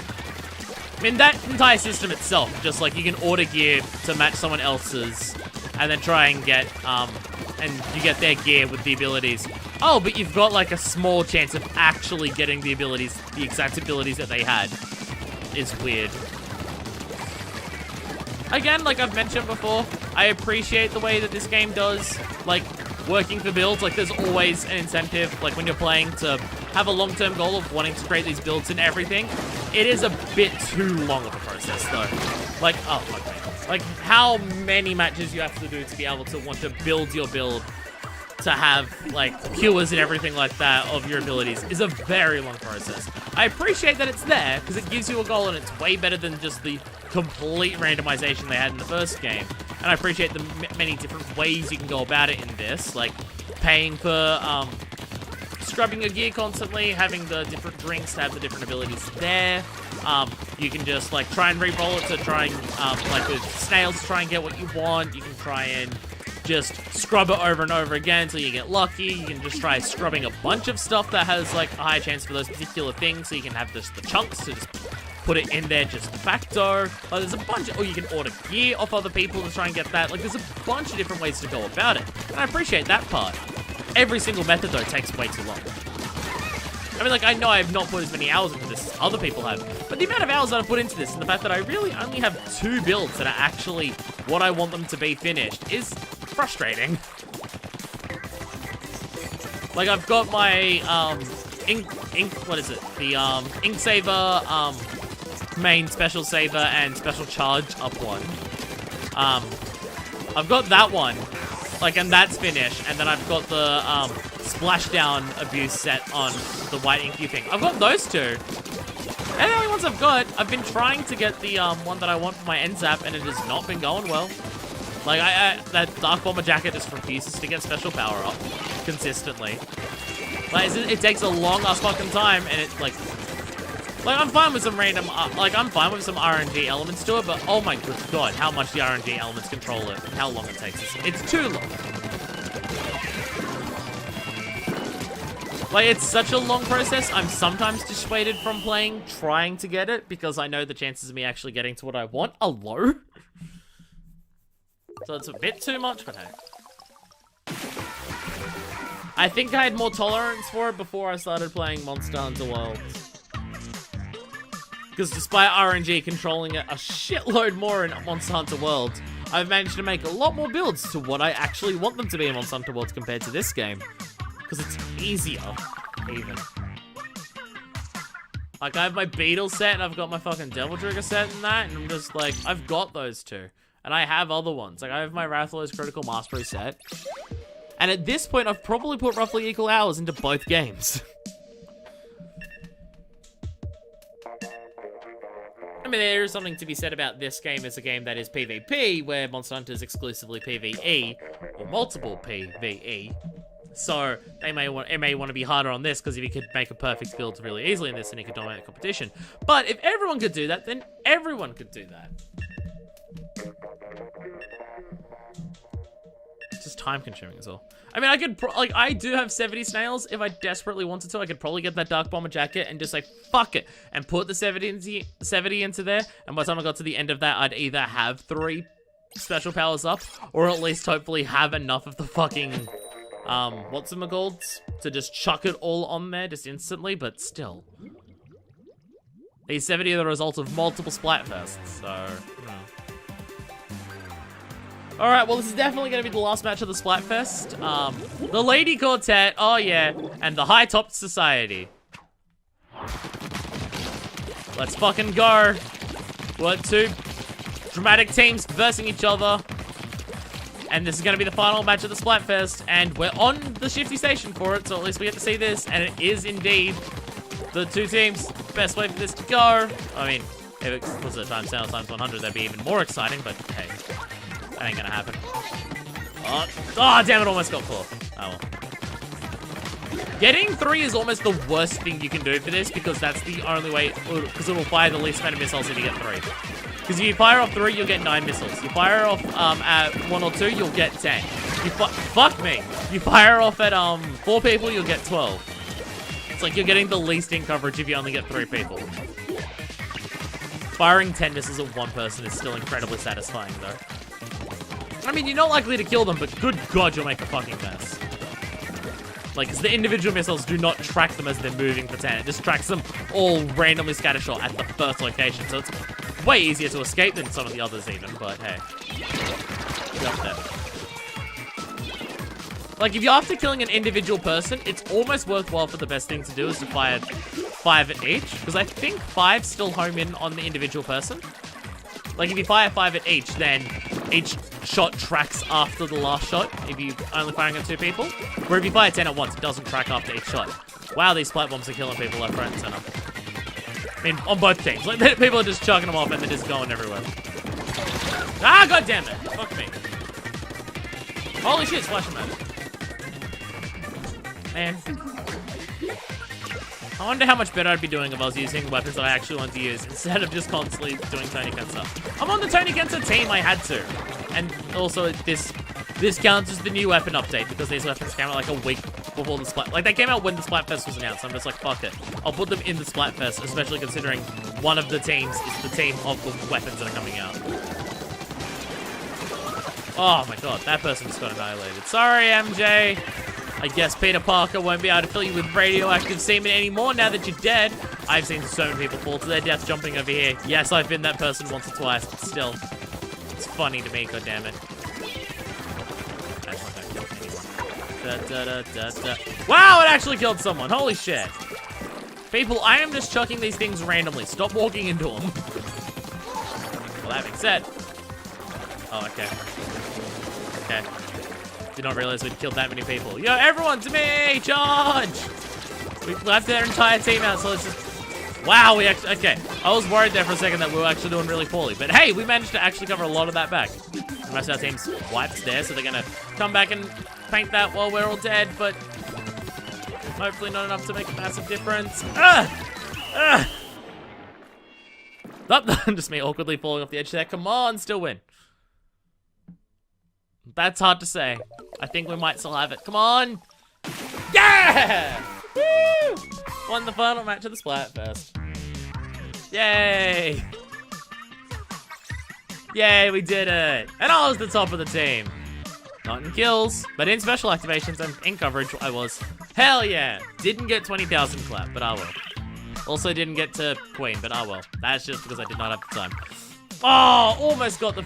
I mean, that entire system itself, just like you can order gear to match someone else's and then try and get, and you get their gear with the abilities. Oh, but you've got like a small chance of actually getting the abilities, the exact abilities that they had, is weird. Again, like I've mentioned before, I appreciate the way that this game does, like, working for builds. Like, there's always an incentive, like when you're playing, to have a long-term goal of wanting to create these builds and everything. It is a bit too long of a process, though. Like, oh, fuck me. Like, how many matches you have to do to be able to want to build your build to have, like, cures and everything like that of your abilities is a very long process. I appreciate that it's there, because it gives you a goal, and it's way better than just the complete randomization they had in the first game. And I appreciate the many different ways you can go about it in this, like paying for scrubbing your gear constantly, having the different drinks to have the different abilities there. You can just like try and re-roll it to try and like with snails to try and get what you want. You can try and just scrub it over and over again until you get lucky. You can just try scrubbing a bunch of stuff that has like a high chance for those particular things, so you can have just the chunks to just put it in there just de facto. Like, there's a bunch of, or you can order gear off other people to try and get that. Like, there's a bunch of different ways to go about it. And I appreciate that part. Every single method, though, takes way too long. I mean, like, I know I have not put as many hours into this as other people have, but the amount of hours that I've put into this, and the fact that I really only have 2 builds that are actually what I want them to be finished is frustrating. Like, I've got my, what is it? The, ink saver, main special saver and special charge up one. I've got that one, like, and that's finished, and then I've got the, splashdown abuse set on the white inky thing. I've got those two. They're the only ones I've got. I've been trying to get the, one that I want for my end zap, and it has not been going well. Like, that Dark Bomber jacket just refuses to get special power up consistently. Like, it takes a long-ass fucking time, and it, like, I'm fine with some random, I'm fine with some RNG elements to it, but oh my good god, how much the RNG elements control it, and how long it takes. It's too long. Like, it's such a long process, I'm sometimes dissuaded from playing, trying to get it, because I know the chances of me actually getting to what I want are low. So it's a bit too much, but hey. I think I had more tolerance for it before I started playing Monster Hunter World. Because despite RNG controlling it a shitload more in Monster Hunter World, I've managed to make a lot more builds to what I actually want them to be in Monster Hunter World compared to this game. Because it's easier, even. Like, I have my Beetle set, and I've got my fucking Devil Trigger set and that, and I'm just like, I've got those two. And I have other ones. Like, I have my Rathalos Critical Mastery set. And at this point, I've probably put roughly equal hours into both games. I mean, there is something to be said about this game as a game that is PvP, where Monster Hunter is exclusively PvE, or multiple PvE. So, it may want to be harder on this, because if you could make a perfect build really easily in this, then you could dominate the competition. But if everyone could do that, then everyone could do that. It's just time consuming as well. I mean, I could, I do have 70 snails. If I desperately wanted to, I could probably get that Dark Bomber jacket and just say, fuck it, and put the 70 into there. And by the time I got to the end of that, I'd either have 3 special powers up, or at least hopefully have enough of the fucking, what's-it-called, to just chuck it all on there just instantly, but still. These 70 are the result of multiple Splatfests, so, Alright, well, this is definitely going to be the last match of the Splatfest. The Lady Quartet, oh yeah, and the High Top Society. Let's fucking go. What, 2 dramatic teams versing each other. And this is going to be the final match of the Splatfest, and we're on the Shifty Station for it, so at least we get to see this, and it is indeed the 2 teams. Best way for this to go. I mean, if it was a times 10 or times 100, that'd be even more exciting, but hey. That ain't gonna happen. Oh, damn it, almost got 4. Oh well. Getting 3 is almost the worst thing you can do for this, because that's the only way, because it will fire the least amount of missiles if you get 3. Because if you fire off 3, you'll get 9 missiles. You fire off at 1 or 2, you'll get 10. Fuck me. You fire off at 4 people, you'll get 12. It's like you're getting the least in coverage if you only get 3 people. Firing 10 missiles at 1 person is still incredibly satisfying, though. I mean, you're not likely to kill them, but good god, you'll make a fucking mess. Like, because the individual missiles do not track them as they're moving for 10. It just tracks them all randomly scattershot at the first location. So it's way easier to escape than some of the others even, but hey. Like, if you're after killing an individual person, it's almost worthwhile, for the best thing to do is to fire 5 at each. Because I think 5 still home in on the individual person. Like, if you fire 5 at each, then each shot tracks after the last shot, if you're only firing at 2 people. Where if you fire 10 at once, it doesn't track after each shot. Wow, these Splat Bombs are killing people left, right, and center. I mean, on both teams. Like, people are just chucking them off and they're just going everywhere. Ah, god damn it! Fuck me. Holy shit, Splash Man. I wonder how much better I'd be doing if I was using weapons that I actually want to use, instead of just constantly doing Tony Kensa. I'm on the Tony Kensa team, I had to. And also, this counts as the new weapon update, because these weapons came out like a week before the Splat... Like, they came out when the Splatfest was announced, so I'm just like, fuck it. I'll put them in the Splatfest, especially considering one of the teams is the team of the weapons that are coming out. Oh my god, that person just got annihilated. Sorry, MJ. I guess Peter Parker won't be able to fill you with radioactive semen anymore now that you're dead. I've seen so many people fall to their death jumping over here. Yes, I've been that person once or twice, but still. It's funny to me, goddammit. That's not gonna kill anyone. Wow, it actually killed someone. Holy shit. People, I am just chucking these things randomly. Stop walking into them. Well, that being said. Oh, okay. Okay. Did not realize we'd killed that many people. Yo, everyone, to me! Charge! We've left their entire team out, so let's just... Wow, we actually... Okay, I was worried there for a second that we were actually doing really poorly. But hey, we managed to actually cover a lot of that back. The rest of our team's wiped there, so they're gonna come back and paint that while we're all dead, but... Hopefully not enough to make a massive difference. Just me awkwardly falling off the edge there. Come on, still win. That's hard to say. I think we might still have it. Come on. Yeah! Woo! Won the final match of the Splatfest. Yay! Yay, we did it. And I was the top of the team. Not in kills, but in special activations and in coverage, I was. Hell yeah! Didn't get 20,000 clap, but I will. Also didn't get to Queen, but I will. That's just because I did not have the time. Oh, almost got the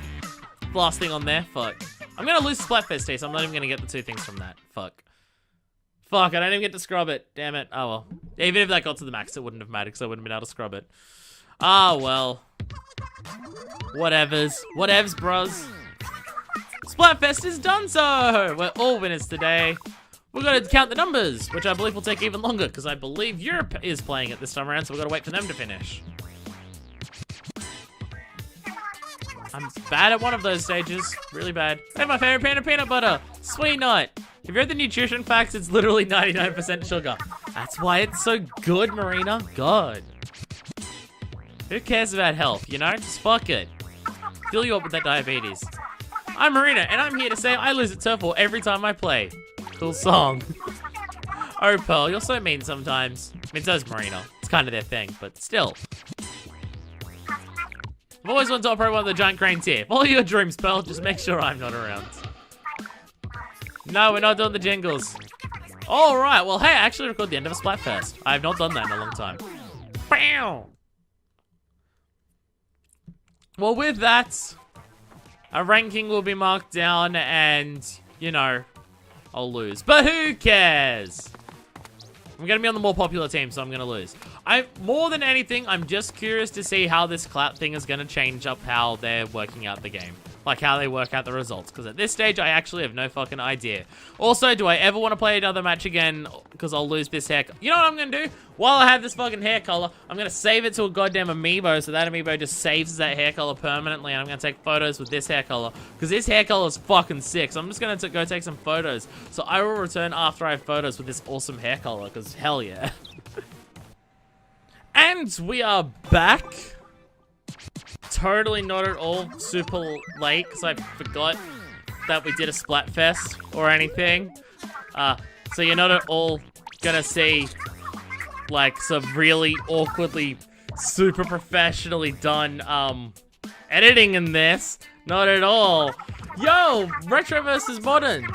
last thing on there. Fuck. I'm gonna lose Splatfest taste. I'm not even gonna get the 2 things from that. Fuck. Fuck, I don't even get to scrub it. Damn it. Oh well. Even if that got to the max, it wouldn't have mattered because I wouldn't have been able to scrub it. Ah, well. Whatevers. Whatevs, bros. Splatfest is done so! We're all winners today. We're gonna count the numbers, which I believe will take even longer, because I believe Europe is playing it this time around, so we've got to wait for them to finish. I'm bad at one of those stages. Really bad. Hey, my favorite pan of peanut butter. Sweet nut. If you read the nutrition facts, it's literally 99% sugar. That's why it's so good, Marina. God. Who cares about health, you know? Just fuck it. Fill you up with that diabetes. I'm Marina, and I'm here to say I lose at Turf War every time I play. Cool song. Oh, Pearl, you're so mean sometimes. I mean, so's Marina. It's kind of their thing, but still. I've always wanted to operate one of the giant cranes here. Follow your dreams, Pearl. Just make sure I'm not around. No, we're not doing the jingles. All right. Well, hey, I actually recorded the end of a Splatfest. I have not done that in a long time. Bam! Well, with that, our ranking will be marked down and, you know, I'll lose. But who cares? I'm going to be on the more popular team, so I'm going to lose. More than anything, I'm just curious to see how this clout thing is going to change up how they're working out the game. Like, how they work out the results. Because at this stage, I actually have no fucking idea. Also, do I ever want to play another match again? Because I'll lose this hair. You know what I'm going to do? While I have this fucking hair color, I'm going to save it to a goddamn amiibo. So that amiibo just saves that hair color permanently. And I'm going to take photos with this hair color. Because this hair color is fucking sick. So I'm just going to go take some photos. So I will return after I have photos with this awesome hair color. Because hell yeah. And we are back. Totally not at all super late because I forgot that we did a Splatfest or anything. So you're not at all gonna see like some really awkwardly super professionally done editing in this. Not at all. Yo, Retro versus Modern.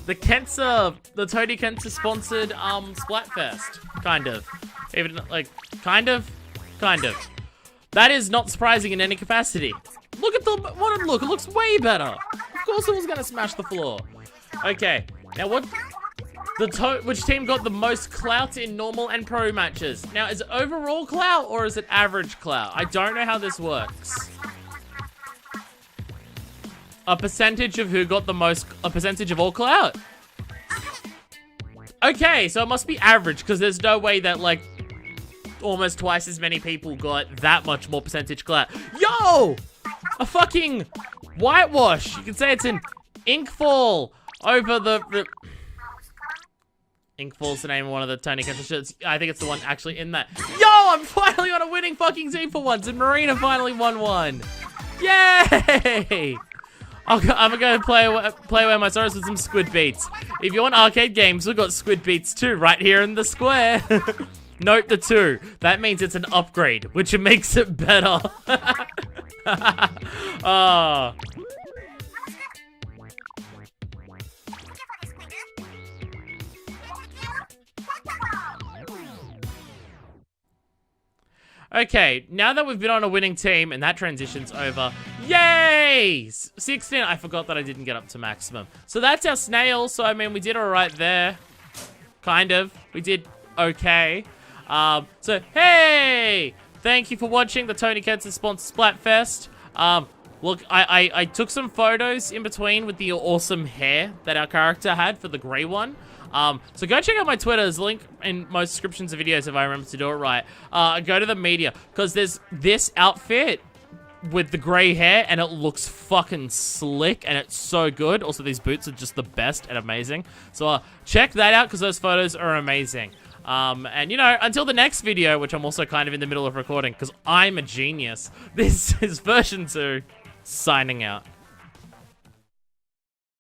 The Tony Kensa sponsored Splatfest. Kind of. Even like kind of. That is not surprising in any capacity. Look at the modern look. It looks way better. Of course it was gonna smash the floor. Okay. Now which team got the most clout in normal and pro matches? Now, is it overall clout or is it average clout? I don't know how this works. A percentage of who got the most, a percentage of all clout? Okay, so it must be average because there's no way that like almost twice as many people got that much more percentage clout. Yo! A fucking whitewash. You can say it's an Inkfall over the... Inkfall's the name of one of the Tony Kensa shirts. I think it's the one actually in that. Yo! I'm finally on a winning fucking team for once, and Marina finally won one. Yay! I'm gonna play away my sorrows with some Squid Beats. If you want arcade games, we've got Squid Beats too, right here in the square. Note the 2. That means it's an upgrade, which makes it better. Oh. Okay, now that we've been on a winning team and that transition's over, yay! Yay! 16. I forgot that I didn't get up to maximum. So that's our snail. So, I mean, we did all right there. Kind of. We did okay. So, hey! Thank you for watching the Tony Kenson sponsored Splatfest. Look, I took some photos in between with the awesome hair that our character had for the grey one. So go check out my Twitter. There's a link in most descriptions of videos if I remember to do it right. Go to the media, because there's this outfit with the grey hair, and it looks fucking slick, and it's so good. Also, these boots are just the best and amazing. So check that out, because those photos are amazing. And, you know, until the next video, which I'm also kind of in the middle of recording, because I'm a genius, this is version 2, signing out.